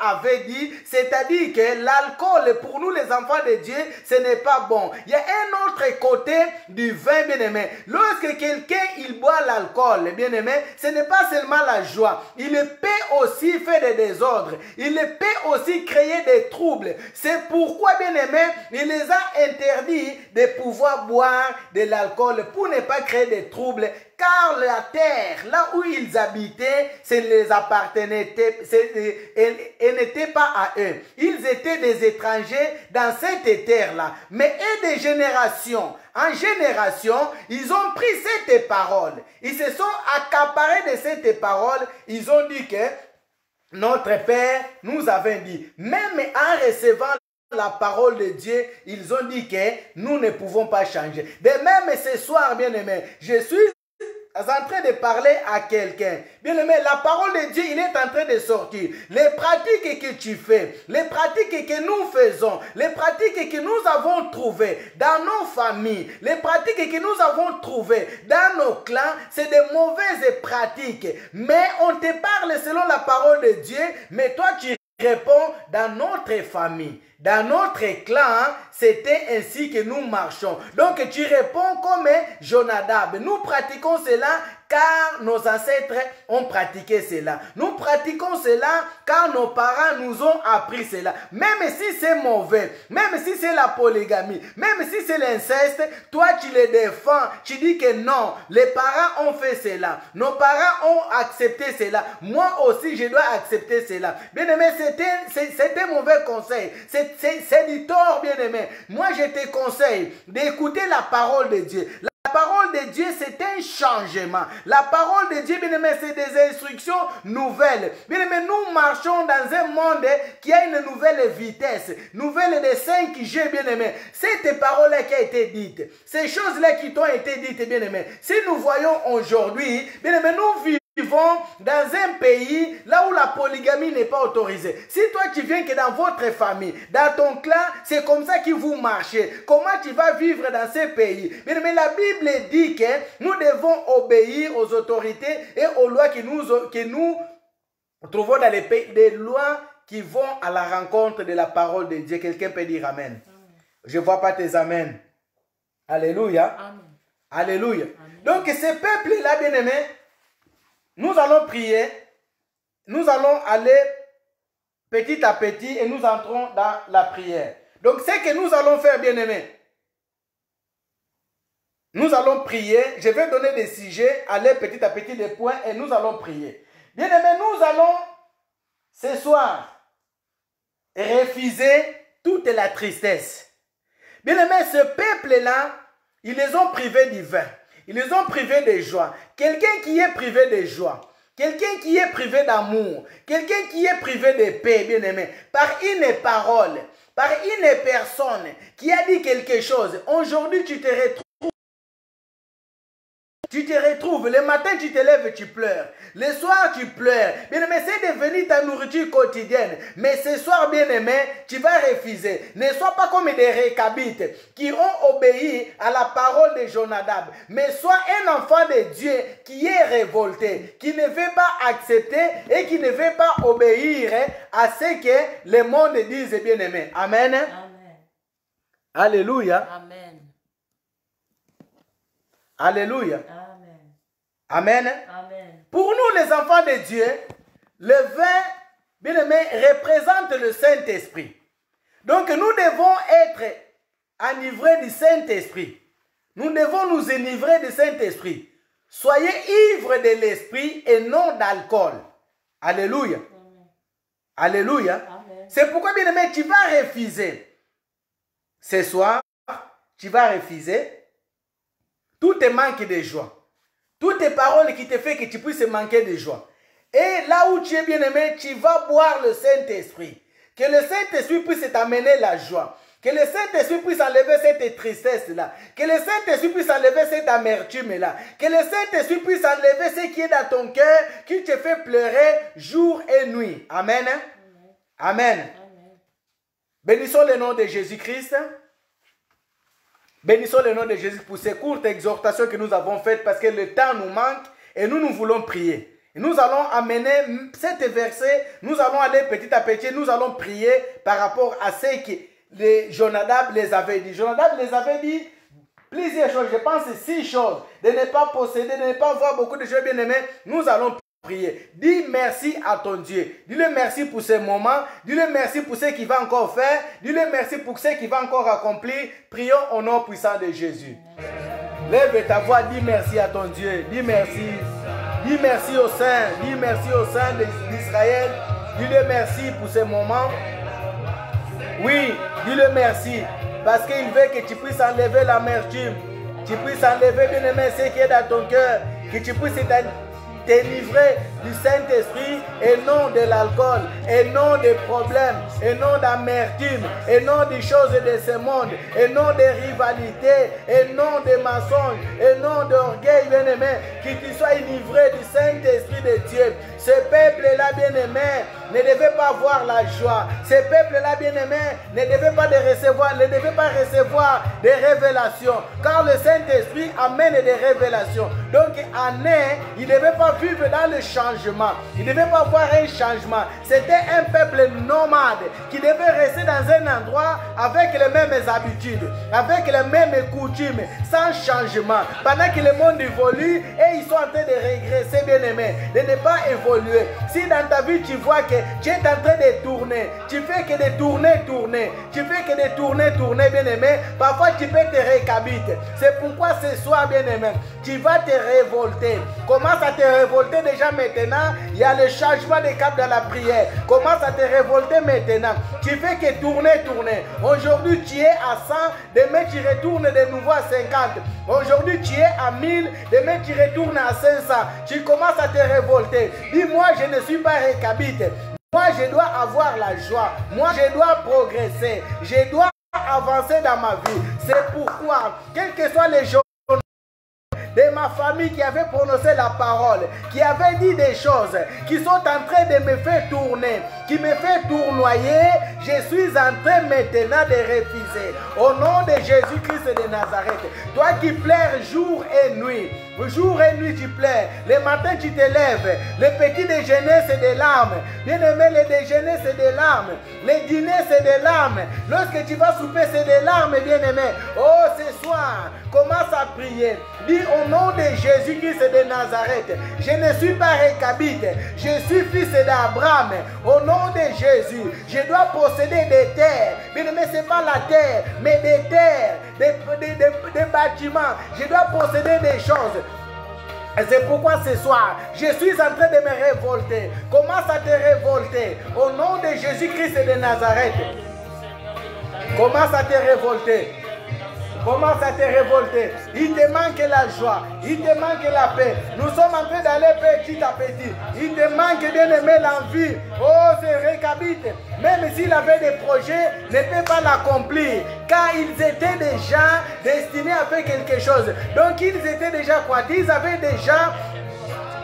avait dit, c'est-à-dire que l'alcool pour nous les enfants de Dieu, ce n'est pas bon. Il y a un autre côté du vin, bien-aimé. Lorsque quelqu'un il boit l'alcool, bien-aimé, ce n'est pas seulement la joie. Il peut aussi faire des désordres. Il peut aussi créer des troubles. C'est pourquoi, bien-aimé, il les a interdits de pouvoir boire de l'alcool pour ne pas créer des troubles. car la terre, là où ils habitaient, ça ne les appartenait, elle n'était pas à eux. Ils étaient des étrangers dans cette terre-là. Mais et des générations en génération, ils ont pris cette parole. Ils se sont accaparés de cette parole. Ils ont dit que notre Père nous avait dit, même en recevant la parole de Dieu, ils ont dit que nous ne pouvons pas changer. De même, ce soir, bien-aimé, je suis en train de parler à quelqu'un. Bien-aimé, la parole de Dieu, il est en train de sortir. Les pratiques que tu fais, les pratiques que nous faisons, les pratiques que nous avons trouvées dans nos familles, les pratiques que nous avons trouvées dans nos clans, c'est de mauvaises pratiques. Mais on te parle selon la parole de Dieu, mais toi tu réponds dans notre famille. Dans notre clan, c'était ainsi que nous marchons. Donc tu réponds comme Jonadab. Nous pratiquons cela car nos ancêtres ont pratiqué cela. Nous pratiquons cela car nos parents nous ont appris cela. Même si c'est mauvais, même si c'est la polygamie, même si c'est l'inceste, toi tu les défends. Tu dis que non, les parents ont fait cela. Nos parents ont accepté cela. Moi aussi, je dois accepter cela. Bien aimé, c'était un mauvais conseil. C'est du tort, bien aimé. Moi, je te conseille d'écouter la parole de Dieu. La parole de Dieu, c'est un changement. La parole de Dieu, bien aimé, c'est des instructions nouvelles. Bien aimé, nous marchons dans un monde qui a une nouvelle vitesse, nouvelle de 5G, bien aimé. Cette parole-là qui a été dite, ces choses-là qui t'ont été dites, bien aimé. Si nous voyons aujourd'hui, bien aimé, nous vivons dans un pays là où la polygamie n'est pas autorisée. Si toi tu viens que dans votre famille, dans ton clan, c'est comme ça que vous marchez. Comment tu vas vivre dans ce pays? Mais la Bible dit que nous devons obéir aux autorités et aux lois que nous trouvons dans les pays, des lois qui vont à la rencontre de la parole de Dieu. Quelqu'un peut dire Amen. Je ne vois pas tes Amen. Alléluia. Amen. Alléluia. Amen. Donc ce peuple-là, bien aimé, nous allons prier, nous allons aller petit à petit et nous entrons dans la prière. Donc, ce que nous allons faire, bien aimés, nous allons prier. Je vais donner des sujets, aller petit à petit des points et nous allons prier. Bien aimés, nous allons ce soir refuser toute la tristesse. Bien aimés, ce peuple-là, ils les ont privés du vin. Ils les ont privés de joie. Quelqu'un qui est privé de joie, quelqu'un qui est privé d'amour, quelqu'un qui est privé de paix, bien aimé, par une parole, par une personne qui a dit quelque chose. Aujourd'hui, tu te retrouves. Le matin, tu te lèves, tu pleures. Le soir, tu pleures. Bien aimé, c'est devenu ta nourriture quotidienne. Mais ce soir, bien aimé, tu vas refuser. Ne sois pas comme des récabites qui ont obéi à la parole de Jonadab. Mais sois un enfant de Dieu qui est révolté, qui ne veut pas accepter et qui ne veut pas obéir à ce que le monde dise, bien aimé. Amen. Amen. Alléluia. Amen. Alléluia. Amen. Amen. Pour nous, les enfants de Dieu, le vin, bien aimé, représente le Saint-Esprit. Donc, nous devons être enivrés du Saint-Esprit. Nous devons nous enivrer du Saint-Esprit. Soyez ivres de l'Esprit et non d'alcool. Alléluia. Amen. Alléluia. C'est pourquoi, bien aimé, tu vas refuser. Ce soir, tu vas refuser tout te manque de joie. Toutes tes paroles qui te font que tu puisses manquer de joie. Et là où tu es bien aimé, tu vas boire le Saint-Esprit. Que le Saint-Esprit puisse t'amener la joie. Que le Saint-Esprit puisse enlever cette tristesse-là. Que le Saint-Esprit puisse enlever cette amertume-là. Que le Saint-Esprit puisse enlever ce qui est dans ton cœur, qui te fait pleurer jour et nuit. Amen. Amen. Amen. Bénissons le nom de Jésus-Christ. Bénissons le nom de Jésus pour ces courtes exhortations que nous avons faites parce que le temps nous manque et nous voulons prier. Et nous allons amener cet verset, nous allons aller petit à petit, nous allons prier par rapport à ce que Jonadab les avait dit. Jonadab les avait dit plusieurs choses, je pense 6 choses. De ne pas posséder, de ne pas avoir beaucoup de choses bien aimées. Nous allons prier. Dis merci à ton Dieu. Dis-le merci pour ce moment. Dis-le merci pour ce qu'il va encore faire. Dis-le merci pour ce qu'il va encore accomplir. Prions au nom puissant de Jésus. Lève ta voix, dis merci à ton Dieu. Dis merci. Dis merci au Saint. Dis merci au Saint d'Israël. Dis-le merci pour ce moment. Oui, dis-le merci. Parce qu'il veut que tu puisses enlever l'amertume. Tu puisses enlever, bien-aimé, ce qui est dans ton cœur. Que tu puisses délivrer du Saint-Esprit et non de l'alcool, et non des problèmes, et non d'amertume, et non des choses de ce monde, et non des rivalités, et non des mensonges, et non d'orgueil, bien-aimé, que tu sois enivré du Saint-Esprit de Dieu. Ce peuple-là, bien-aimé, ne devait pas avoir la joie. Ce peuple-là, bien-aimé, ne devait pas recevoir des révélations, car le Saint-Esprit amène des révélations. Donc, il ne devait pas vivre dans le changement. Il ne devait pas avoir un changement. C'était un peuple nomade qui devait rester dans un endroit avec les mêmes habitudes, avec les mêmes coutumes, sans changement. Pendant que le monde évolue et ils sont en train de régresser, bien-aimé, de ne pas évoluer. Si dans ta vie tu vois que tu es en train de tourner, tu fais que de tourner, tu fais que de tourner, bien-aimé, parfois tu peux te récabiter. C'est pourquoi ce soir, bien-aimé, tu vas te révolter. Commence à te révolter déjà maintenant. Il y a le changement de cap dans la prière. Commence à te révolter maintenant. Tu fais que tourner. Aujourd'hui tu es à 100, demain tu retournes de nouveau à 50. Aujourd'hui tu es à 1000, demain tu retournes à 500. Tu commences à te révolter. Dis-moi, je ne suis pas récabite. Moi je dois avoir la joie. Moi je dois progresser. Je dois avancer dans ma vie. C'est pourquoi, quels que soient les jours de ma famille qui avait prononcé la parole, qui avait dit des choses, qui sont en train de me faire tourner, qui me fait tournoyer, je suis en train maintenant de refuser. Au nom de Jésus-Christ de Nazareth, toi qui pleures jour et nuit tu pleures, le matin tu te lèves, le petit déjeuner c'est des larmes, bien aimé, le déjeuner c'est des larmes, le dîner c'est des larmes, lorsque tu vas souper c'est des larmes, bien aimé. Oh, ce soir, commence à prier, dis au nom de Jésus-Christ de Nazareth, je ne suis pas récabite, je suis fils d'Abraham. Au nom de Jésus, je dois posséder des terres. Bien aimé, ce n'est pas la terre, mais des terres, des bâtiments. Je dois posséder des choses. Et c'est pourquoi ce soir, je suis en train de me révolter. Commence à te révolter. Au nom de Jésus-Christ de Nazareth. Commence à te révolter. Commence à te révolter. Il te manque la joie. Il te manque la paix. Nous sommes en train d'aller petit à petit. Il te manque, bien aimé, l'envie. Oh, c'est récabite. Même s'il avait des projets, ne peut pas l'accomplir. Car ils étaient déjà destinés à faire quelque chose. Donc ils étaient déjà quoi? Ils avaient déjà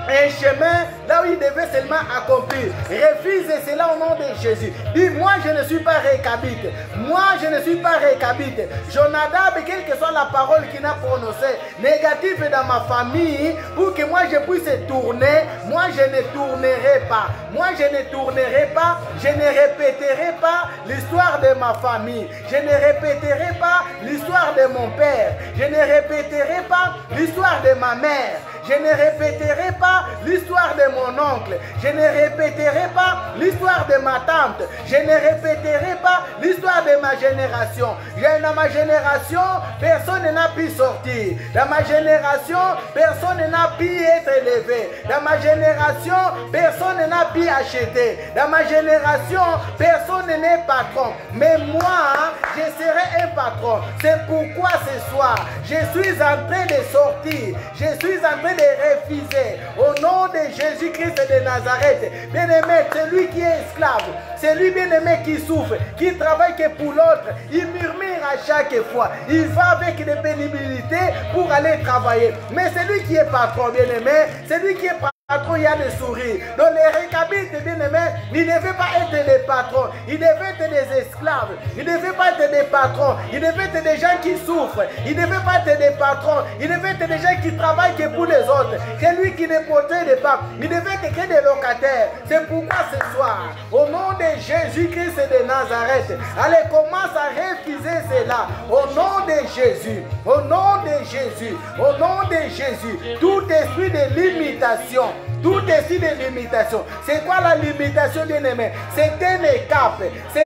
un chemin là où il devait seulement accomplir. Refuse cela au nom de Jésus. Dis, moi je ne suis pas récabite. Moi je ne suis pas récabite. Jonadab, quelle que soit la parole qu'il a prononcée, négative dans ma famille, pour que moi je puisse tourner, moi je ne tournerai pas. Moi je ne tournerai pas. Je ne répéterai pas l'histoire de ma famille. Je ne répéterai pas l'histoire de mon père. Je ne répéterai pas l'histoire de ma mère. Je ne répéterai pas l'histoire de mon oncle. Je ne répéterai pas l'histoire de ma tante. Je ne répéterai pas l'histoire de ma génération. Dans ma génération, personne n'a pu sortir. Dans ma génération, personne n'a pu être élevé. Dans ma génération, personne n'a pu acheter. Dans ma génération, personne n'est patron. Mais moi, je serai un patron. C'est pourquoi ce soir, je suis en train de sortir. Je suis en train de refuser. Au nom de Jésus-Christ de Nazareth, bien-aimé, celui qui est esclave, celui bien-aimé qui souffre, qui travaille que pour l'autre, il murmure à chaque fois. Il va avec des pénibilités pour aller travailler. Mais celui qui est patron, bien-aimé, celui qui est patron, il y a des sourires. Donc les récabites, bien-aimés, ils ne devaient pas être des patrons. Ils devaient être des esclaves. Ils ne devaient pas être des patrons. Ils devaient être des gens qui souffrent. Ils ne devaient pas être des patrons. Ils devaient être des gens qui travaillent que pour les autres. Celui qui ne possède pas. Il devait être que des locataires. C'est pourquoi ce soir, au nom de Jésus-Christ de Nazareth, allez, commence à refuser cela. Au nom de Jésus. Au nom de Jésus. Au nom de Jésus. Tout esprit de limitation. Tout esprit de limitation. C'est quoi la limitation, bien-aimé? C'est une étape. C'est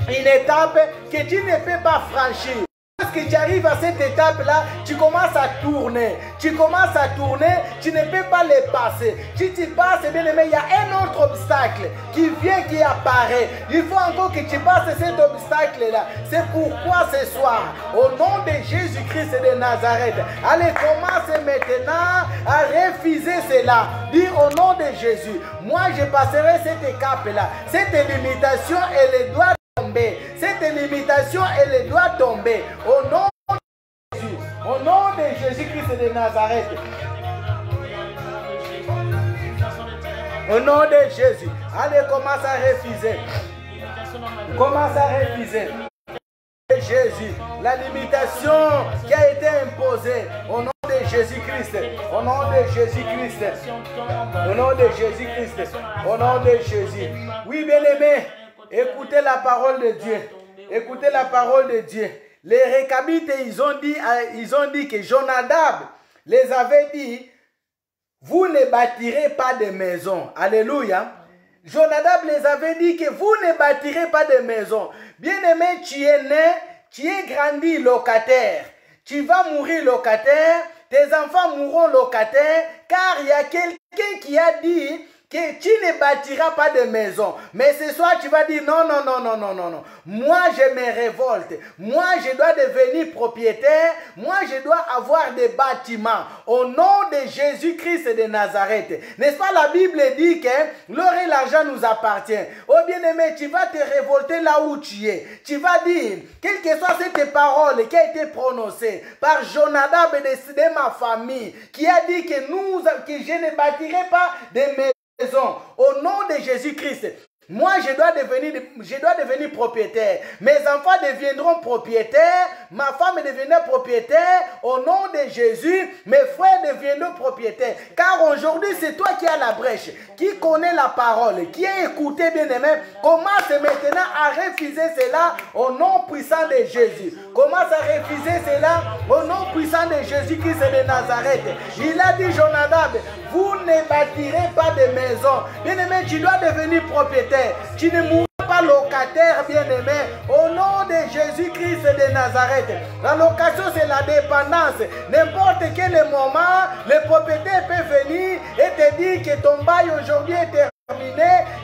une étape que tu ne peux pas franchir. Parce Lorsque tu arrives à cette étape-là, tu commences à tourner. Tu commences à tourner, tu ne peux pas les passer. Si tu passes, bien aimé, il y a un autre obstacle qui vient, qui apparaît. Il faut encore que tu passes cet obstacle-là. C'est pourquoi ce soir, au nom de Jésus-Christ de Nazareth, allez, commence maintenant à refuser cela. Dis au nom de Jésus, moi je passerai cette étape-là. Cette limitation, elle doit tomber. Cette limitation, elle doit tomber. Au nom de Jésus, au nom de Jésus-Christ de Nazareth. Au nom de Jésus, allez, commence à refuser. Commence à refuser. Jésus, la limitation qui a été imposée au nom de Jésus-Christ, au nom de Jésus-Christ, au nom de Jésus-Christ, au nom de Jésus. Oui, bien-aimés, écoutez la parole de Dieu. Écoutez la parole de Dieu. Les Récabites, ils ont dit que Jonadab les avait dit, vous ne bâtirez pas de maison. Alléluia. Jonadab les avait dit que vous ne bâtirez pas de maison. Bien-aimé, tu es né, tu es grandi locataire. Tu vas mourir locataire, tes enfants mourront locataires, car il y a quelqu'un qui a dit que tu ne bâtiras pas de maison. Mais ce soir, tu vas dire non, non, non, non, non, non, non. Moi, je me révolte. Moi, je dois devenir propriétaire. Moi, je dois avoir des bâtiments. Au nom de Jésus-Christ de Nazareth. N'est-ce pas, la Bible dit que l'or et l'argent nous appartient. Oh bien-aimé, tu vas te révolter là où tu es. Tu vas dire, quelle que soit cette parole qui a été prononcée par Jonadab de ma famille, qui a dit que je ne bâtirai pas de maison. Au nom de Jésus-Christ, moi, je dois devenir propriétaire. Mes enfants deviendront propriétaires. Ma femme deviendra propriétaire. Au nom de Jésus, mes frères deviendront propriétaires. Car aujourd'hui, c'est toi qui as la brèche, qui connais la parole, qui a écouté, bien-aimé. Commence maintenant à refuser cela au nom puissant de Jésus. Commence à refuser cela au nom puissant de Jésus-Christ de Nazareth. Il a dit, Jonadab, vous ne bâtirez pas de maison. Bien-aimé, tu dois devenir propriétaire. Tu ne mourras pas locataire, bien-aimé. Au nom de Jésus-Christ de Nazareth. La location, c'est la dépendance. N'importe quel moment, le propriétaire peut venir et te dire que ton bail aujourd'hui est terminé.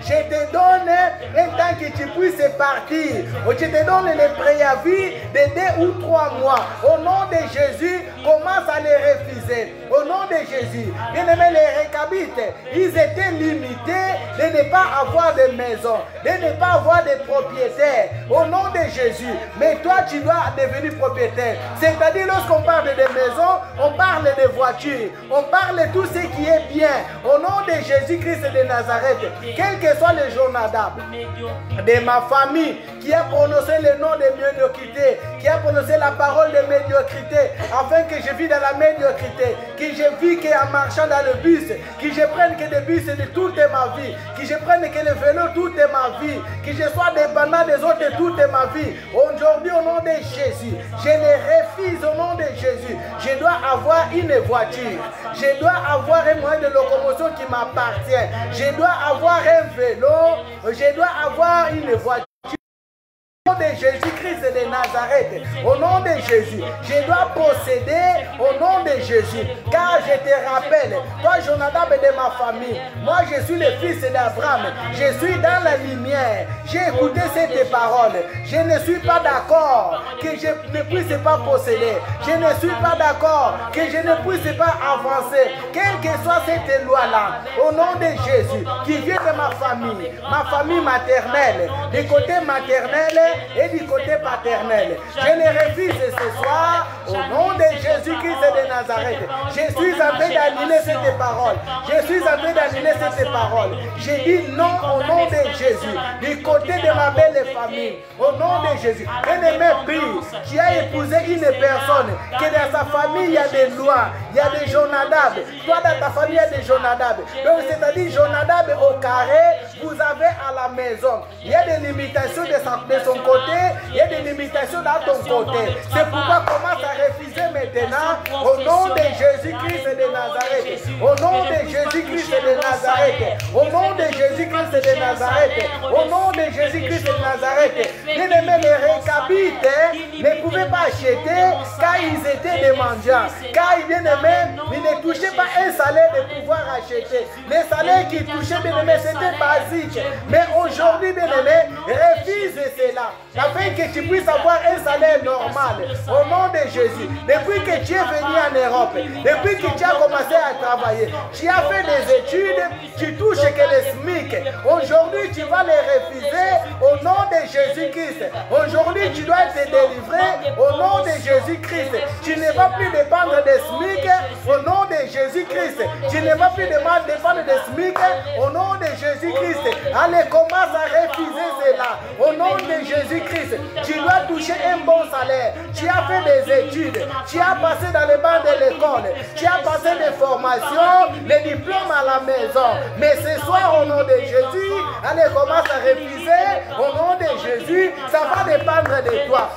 Je te donne un temps que tu puisses partir. Je te donne le préavis de 2 ou 3 mois. Au nom de Jésus, commence à les refuser. Au nom de Jésus, bien-aimés, les Récabites, ils étaient limités de ne pas avoir de maison, de ne pas avoir de propriétaire. Au nom de Jésus, mais toi, tu dois devenir propriétaire. C'est-à-dire, lorsqu'on parle de maison, on parle de voitures, on parle de tout ce qui est bien. Au nom de Jésus-Christ de Nazareth, quel que soit le Jonadab de ma famille qui a prononcé le nom de médiocrité, qui a prononcé la parole de médiocrité, afin que je vis dans la médiocrité, que je vis qu'en marchant dans le bus, que je prenne que des bus de toute ma vie, que je prenne que le vélo toute ma vie, que je sois dépendant des autres toute ma vie. Aujourd'hui, au nom de Jésus, je les refuse au nom de Jésus. Je dois avoir une voiture, je dois avoir un moyen de locomotion qui m'appartient, je dois avoir un vélo, je dois avoir une voiture. Au nom de Jésus-Christ de Nazareth, au nom de Jésus, je dois posséder au nom de Jésus. Car je te rappelle, toi Jonadab de ma famille, moi je suis le fils d'Abraham, je suis dans la lumière, j'ai écouté cette parole, je ne suis pas d'accord que je ne puisse pas posséder, je ne suis pas d'accord que je ne puisse pas avancer, quelle que soit cette loi-là, au nom de Jésus, qui vient de ma famille maternelle, du côté maternel et du côté paternel. Je les refuse ce soir au nom de Jésus-Christ de Nazareth. Je suis en train d'annuler cette parole. Je suis en train d'annuler cette parole. Je dis non au nom de Jésus. Du côté de ma belle famille, au nom de Jésus. Bien-aimé, prie. Tu as épousé une personne qui dans sa famille il y a des lois, il y a des Jonadab. Toi dans ta famille il y a des Jonadab. Donc c'est-à-dire Jonadab au carré, vous avez à la maison. Il y a des limitations de son côté, il y a des limitations dans ton côté. C'est pourquoi commence à refuser maintenant au nom de Jésus-Christ de Nazareth. Au nom de Jésus-Christ de Nazareth. Au nom de Jésus-Christ de Nazareth. Au nom de Jésus-Christ de Nazareth. Bien-aimés, les Récabites ne pouvaient pouvaient pas acheter car ils étaient des mendiants. Car, bien aimé, ils ne touchaient pas un salaire de pouvoir acheter. Les salaires qu'ils touchaient, bien aimé, c'était basique. Mais aujourd'hui, bien aimé, refuse cela. Afin que tu puisses avoir un salaire normal. Au nom de Jésus. Depuis que tu es venu en Europe, depuis que tu as commencé à travailler, tu as fait des études, tu touches que les SMIC. Aujourd'hui, tu vas les refuser au nom de Jésus-Christ. Aujourd'hui, tu dois être délivré au nom de Jésus-Christ. Tu ne vas plus dépendre des SMIC au nom de Jésus-Christ. Tu ne vas plus dépendre des SMIC au nom de Jésus-Christ. Allez, commence à refuser cela au nom de Jésus-Christ. Tu dois toucher un bon salaire. Tu as fait des études. Tu as passé dans les bancs de l'école. Tu as passé des formations, les diplômes à la maison. Mais ce soir, au nom de Jésus, allez, commence à refuser au nom de Jésus. Ça va dépendre de toi.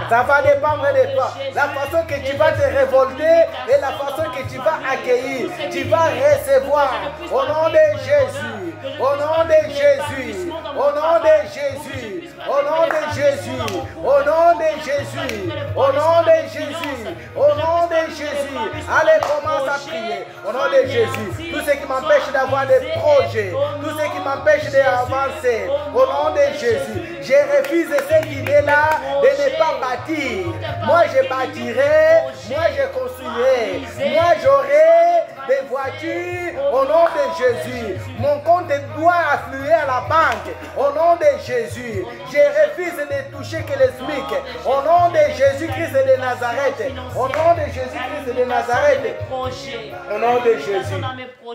Ça va dépendre de toi. La façon que tu vas te révolter et la façon que tu vas accueillir. Tu vas recevoir au nom de Jésus. Au nom de Jésus. Au nom de Jésus. Au nom de Jésus. Au nom de Jésus. Au nom de Jésus. Au nom de Jésus. Allez, commence à prier. Au nom de Jésus. Tout ce qui m'empêche d'avoir des projets. Tout ce qui m'empêche d'avancer. Au nom de Jésus. Je refuse cette idée-là de ne pas bâtir. Moi, je bâtirai. Moi, je construirai. Moi, j'aurai des voitures. Au nom de Jésus. Mon compte doit affluer à la banque. Au nom de Jésus. Je refuse de toucher que les SMIC. Au nom de Jésus-Christ de Nazareth. Au nom de Jésus-Christ de Nazareth. Au nom de Jésus.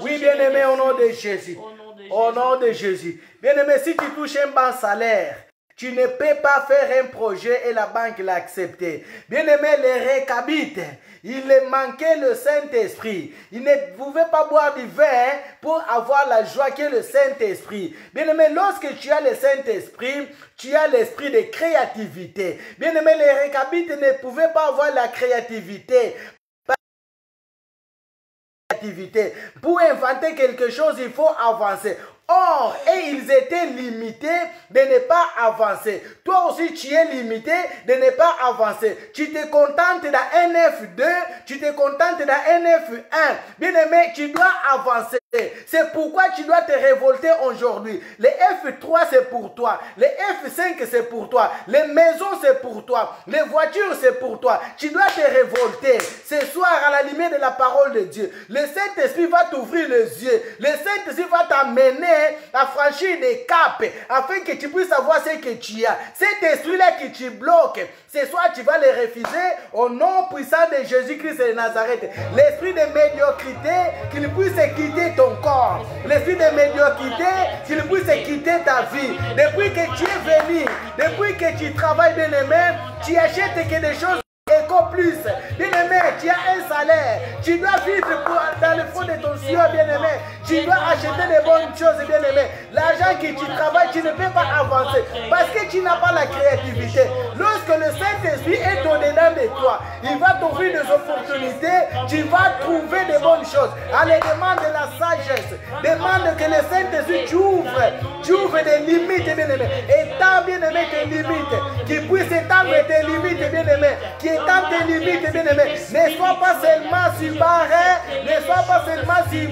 Oui, bien-aimé, au nom de Jésus. Au nom de Jésus. Bien-aimé, si tu touches un bon salaire, tu ne peux pas faire un projet et la banque l'accepter. Bien-aimé, les récabites, il manquait le Saint-Esprit. Ils ne pouvaient pas boire du vin pour avoir la joie qu'est le Saint-Esprit. Bien-aimé, lorsque tu as le Saint-Esprit, tu as l'esprit de créativité. Bien-aimé, les récabites ne pouvaient pas avoir la créativité. Pour inventer quelque chose, il faut avancer. Or, et ils étaient limités de ne pas avancer. Toi aussi, tu es limité de ne pas avancer. Tu te contentes d'un NF2, tu te contentes d'un NF1. Bien aimé, tu dois avancer. C'est pourquoi tu dois te révolter aujourd'hui. Les F3, c'est pour toi. Les F5, c'est pour toi. Les maisons, c'est pour toi. Les voitures, c'est pour toi. Tu dois te révolter. Ce soir, à la lumière de la parole de Dieu, le Saint-Esprit va t'ouvrir les yeux. Le Saint-Esprit va t'amener à franchir des caps afin que tu puisses savoir ce que tu as. Cet esprit-là qui te bloque, ce soir tu vas le refuser au nom puissant de Jésus-Christ de Nazareth. L'esprit de médiocrité, qu'il puisse quitter ton corps. L'esprit de médiocrité, qu'il puisse quitter ta vie. Depuis que tu es venu, depuis que tu travailles, bien aimé, tu achètes que des choses. Plus. Bien-aimé, tu as un salaire. Tu dois vivre dans le fond de ton ciel, bien-aimé. Tu dois acheter des bonnes choses, bien-aimé. L'argent que tu travailles, tu ne peux pas avancer parce que tu n'as pas la créativité. Lorsque le Saint-Esprit est au-dedans de toi, il va t'ouvrir des opportunités. Tu vas trouver des bonnes choses. Allez, demande de la sagesse. Demande que le Saint-Esprit t'ouvre des limites, bien-aimé. Étends, bien-aimé, tes limites. Qu'il puisse étendre tes limites, bien-aimé. Qui étend tes limites, bien-aimé. Ne sois pas seulement sur Barret, ne sois pas seulement sur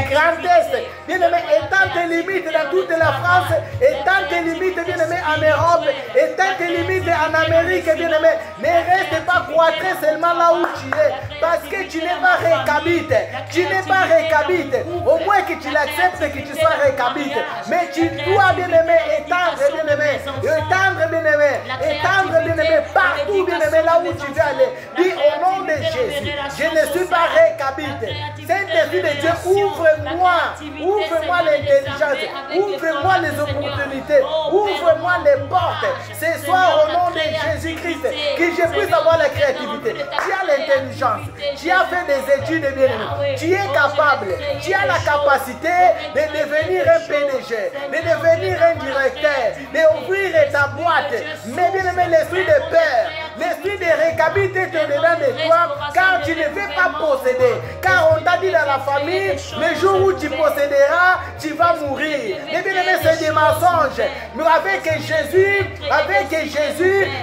Grand Est. Bien-aimé, étends tes limites dans toute la France, étends tes limites, bien-aimé, en Europe, étends tes limites en Amérique, bien-aimé. Ne reste pas cloîtré seulement là où tu es, parce que tu n'es pas récabite. Tu n'es pas récabite. Au moins que tu l'acceptes, que tu sois récabite. Mais tu dois, bien-aimé, étendre, bien-aimé, étendre, bien-aimé, étendre, bien-aimé, partout, bien-aimé, là où tu veux aller. Dis au nom de Jésus, je ne suis pas récabite. Saint-Esprit de Dieu, ouvre-moi l'intelligence, ouvre-moi les opportunités, ouvre-moi les portes. Ce soir, au nom de Jésus-Christ, que je puisse avoir la créativité. Tu as l'intelligence, tu as fait des études, bien-aimé, tu es capable, tu as la capacité de devenir un PDG, de devenir un directeur, d'ouvrir ta boîte. Mais bien-aimé, l'esprit de peur, l'esprit l'esprit de récabite est au-dedans de toi, car tu ne veux pas posséder. Car on t'a dit dans la famille, le jour où tu posséderas, tu vas mourir. Mais bien aimé, c'est des mensonges. Mais avec Jésus,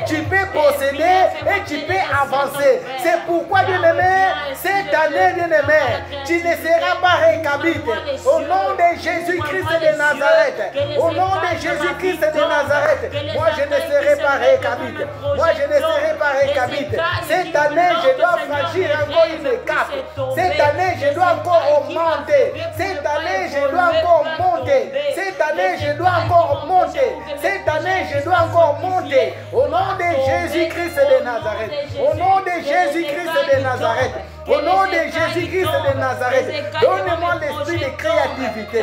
tu peux posséder et tu peux avancer. C'est pourquoi, bien aimé, cette année, bien aimé, tu ne seras pas récabite. Au nom de Jésus-Christ de Nazareth, au nom de Jésus-Christ de Nazareth, moi je ne serai pas récabite. Moi je ne serai pas récabite. Cette année, je dois franchir encore une cape. Cette année, je dois encore monter. Cette année, je dois encore monter. Cette année, je dois encore monter. Cette année, je dois encore monter. Au nom de Jésus-Christ de Nazareth. Au nom de Jésus-Christ de Nazareth. Au nom de Jésus-Christ de Nazareth, donnez-moi l'esprit de créativité.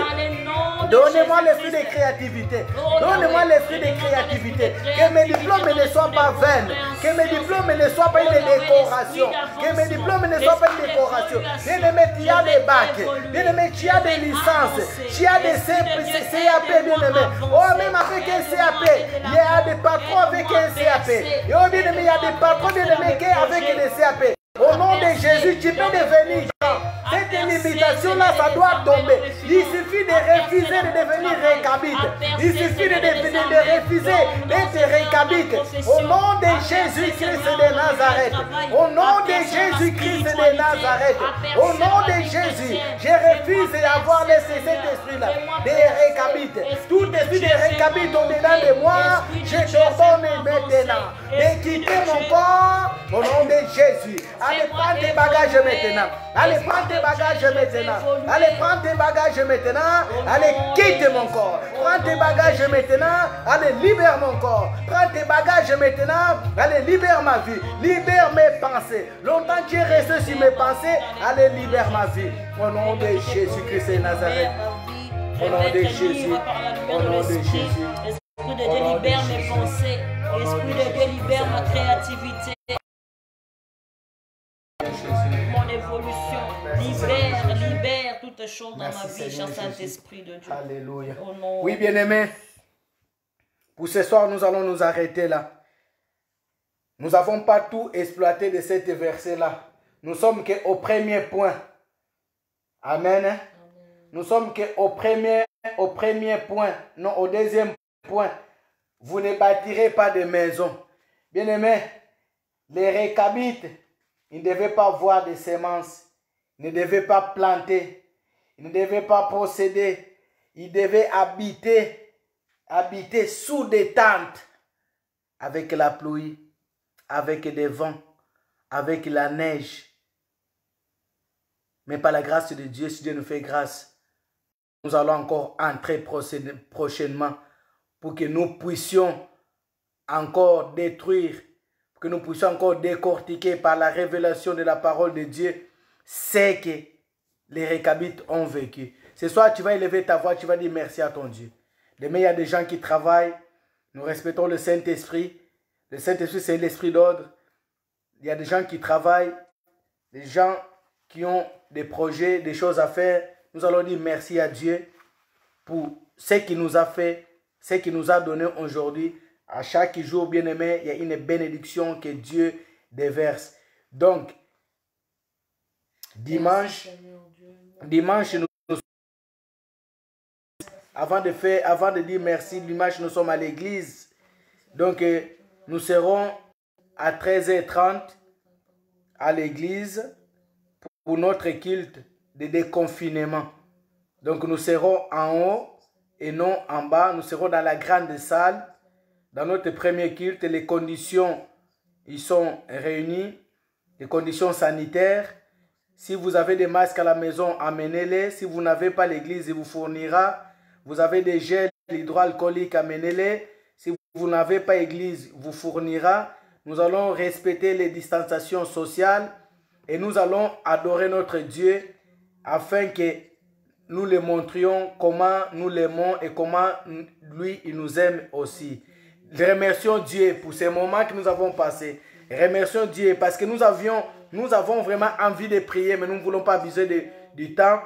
Donnez-moi l'esprit de créativité. Donnez-moi l'esprit de créativité. Que mes diplômes ne soient pas vains. Que mes diplômes ne soient pas une décoration. Que mes diplômes ne soient pas une décoration. Bien-aimé, tu as des bacs. Bien-aimé, tu as des licences. Tu as des CAP, bien-aimé. Oh, même avec un CAP, il y a des patrons avec un CAP. Et oh, bien-aimé, il y a des patrons, bien-aimé, avec des CAP. Au nom de Jésus, tu peux devenir grand. Cette limitation-là, ça doit tomber. Il suffit de refuser de devenir récabite. Il suffit de refuser d'être récabite. Au nom de Jésus-Christ de Nazareth. Au nom de Jésus-Christ de Nazareth. Au nom de Jésus, je refuse d'avoir laissé cet esprit-là de récabite. Tout esprit de récabite au-dedans de moi, je t'ordonne maintenant de quitter mon corps au nom de Jésus. Allez, prends tes bagages maintenant. Allez, prends tes bagages maintenant. Allez, prends tes bagages maintenant. Allez, quitte mon corps. Prends tes bagages maintenant. Allez, libère mon corps. Prends tes bagages maintenant. Allez, libère ma vie. Libère mes pensées. Longtemps tu es resté sur mes pensées. Allez, libère ma vie. Au nom de Jésus-Christ de Nazareth. Au nom de Jésus. Au nom de Jésus. Esprit de Dieu libère mes pensées. Esprit de Dieu libère ma créativité. Mon évolution, libère toutes choses dans ma vie, cher Saint-Esprit de Dieu. Alléluia. Oui, bien-aimés, pour ce soir, nous allons nous arrêter là. Nous n'avons pas tout exploité de cet verset-là. Nous sommes qu'au premier point. Amen. Amen. Nous sommes qu'au premier point, non au deuxième point. Vous ne bâtirez pas de maison. Bien-aimés, les récabites, ils ne devaient pas voir des semences. Ils ne devaient pas planter. Ils ne devaient pas posséder. Ils devaient habiter sous des tentes. Avec la pluie, avec des vents, avec la neige. Mais par la grâce de Dieu, si Dieu nous fait grâce, nous allons encore entrer prochainement pour que nous puissions encore détruire, que nous puissions encore décortiquer par la révélation de la parole de Dieu ce que les récabites ont vécu. Ce soir, tu vas élever ta voix, tu vas dire merci à ton Dieu. Demain, il y a des gens qui travaillent. Nous respectons le Saint-Esprit. Le Saint-Esprit, c'est l'esprit d'ordre. Il y a des gens qui travaillent, des gens qui ont des projets, des choses à faire. Nous allons dire merci à Dieu pour ce qu'il nous a fait, ce qu'il nous a donné aujourd'hui. À chaque jour, bien-aimé, il y a une bénédiction que Dieu déverse. Donc, dimanche, avant de dire merci, dimanche, nous sommes à l'église. Donc, nous serons à 13h30 à l'église pour notre culte de déconfinement. Donc, nous serons en haut et non en bas. Nous serons dans la grande salle. Dans notre premier culte, les conditions ils sont réunies, les conditions sanitaires. Si vous avez des masques à la maison, amenez-les. Si vous n'avez pas, l'église vous fournira. Vous avez des gels hydroalcooliques, amenez-les. Si vous n'avez pas, l'église vous fournira. Nous allons respecter les distanciations sociales et nous allons adorer notre Dieu afin que nous le montrions comment nous l'aimons et comment lui, il nous aime aussi. Remercions Dieu pour ces moments que nous avons passés. Remercions Dieu parce que nous avons vraiment envie de prier, mais nous ne voulons pas abuser du temps.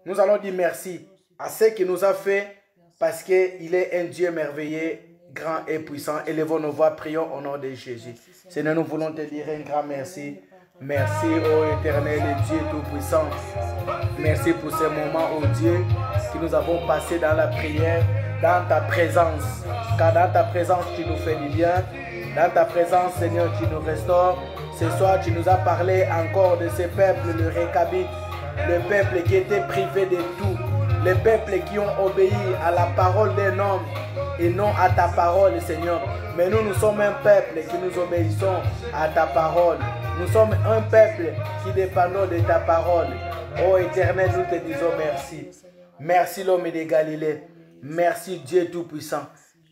Nous allons dire merci à ce qu'il nous a fait parce qu'il est un Dieu merveilleux grand et puissant. Élevons nos voix, prions au nom de Jésus. Seigneur, nous voulons te dire un grand merci. Merci, ô éternel et Dieu Tout-Puissant. Merci pour ces moments, ô Dieu, que nous avons passés dans la prière, dans ta présence. Car dans ta présence, tu nous fais du bien. Dans ta présence, Seigneur, tu nous restaures. Ce soir, tu nous as parlé encore de ce peuple, le Récabite, le peuple qui était privé de tout, les peuples qui ont obéi à la parole d'un homme et non à ta parole, Seigneur. Mais nous, nous sommes un peuple qui nous obéissons à ta parole. Nous sommes un peuple qui dépendons de ta parole. Ô Éternel, nous te disons merci. Merci l'homme de Galilée. Merci Dieu Tout-Puissant.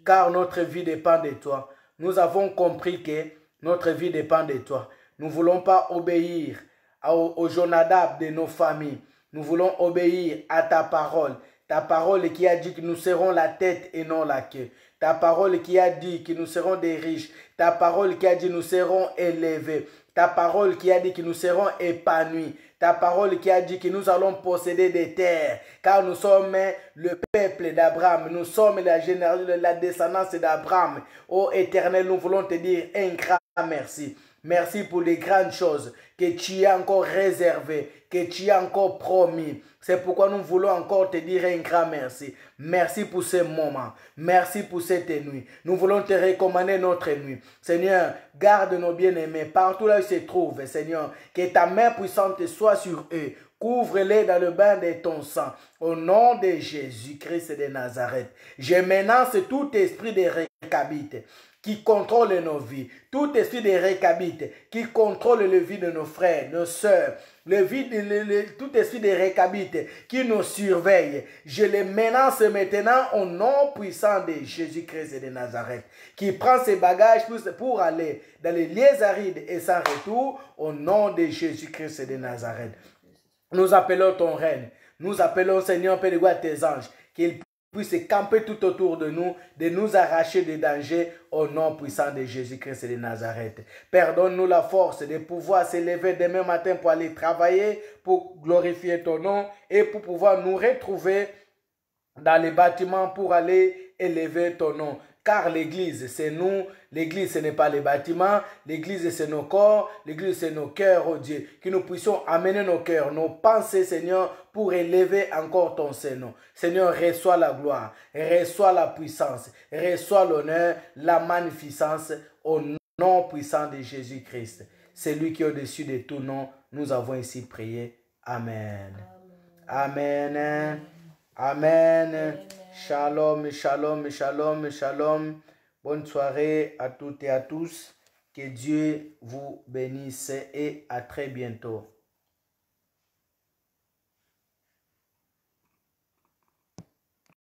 Car notre vie dépend de toi. Nous avons compris que notre vie dépend de toi. Nous ne voulons pas obéir au Jonadab de nos familles. Nous voulons obéir à ta parole. Ta parole qui a dit que nous serons la tête et non la queue. Ta parole qui a dit que nous serons des riches. Ta parole qui a dit que nous serons élevés. Ta parole qui a dit que nous serons épanouis. Ta parole qui a dit que nous allons posséder des terres. Car nous sommes le peuple d'Abraham. Nous sommes la descendance d'Abraham. Ô Éternel, nous voulons te dire un grand merci. Merci pour les grandes choses que tu as encore réservées, que tu as encore promis. C'est pourquoi nous voulons encore te dire un grand merci. Merci pour ce moment. Merci pour cette nuit. Nous voulons te recommander notre nuit. Seigneur, garde nos bien-aimés partout là où ils se trouvent, Seigneur. Que ta main puissante soit sur eux. Couvre-les dans le bain de ton sang. Au nom de Jésus-Christ de Nazareth. Je menace tout esprit de Récabite qui contrôle nos vies, tout esprit de Récabite qui contrôle le vie de nos frères, nos sœurs, tout esprit de Récabite qui nous surveille. Je les menace maintenant au nom puissant de Jésus-Christ de Nazareth, qui prend ses bagages pour aller dans les lieux arides et sans retour au nom de Jésus-Christ de Nazareth. Nous appelons ton règne, nous appelons Seigneur Père de gloire tes anges, qu'ils puisse camper tout autour de nous arracher des dangers au nom puissant de Jésus-Christ de Nazareth. Pardonne-nous la force de pouvoir s'élever demain matin pour aller travailler, pour glorifier ton nom et pour pouvoir nous retrouver dans les bâtiments pour aller élever ton nom. Car l'église, c'est nous. L'église, ce n'est pas les bâtiments. L'église, c'est nos corps. L'église, c'est nos cœurs, oh Dieu. Que nous puissions amener nos cœurs, nos pensées, Seigneur, pour élever encore ton Seigneur. Seigneur, reçois la gloire, reçois la puissance, reçois l'honneur, la magnificence au nom puissant de Jésus-Christ. C'est lui qui est au-dessus de tout nom. Nous avons ici prié. Amen. Amen. Amen. Amen. Shalom, shalom, shalom, shalom. Bonne soirée à toutes et à tous. Que Dieu vous bénisse et à très bientôt.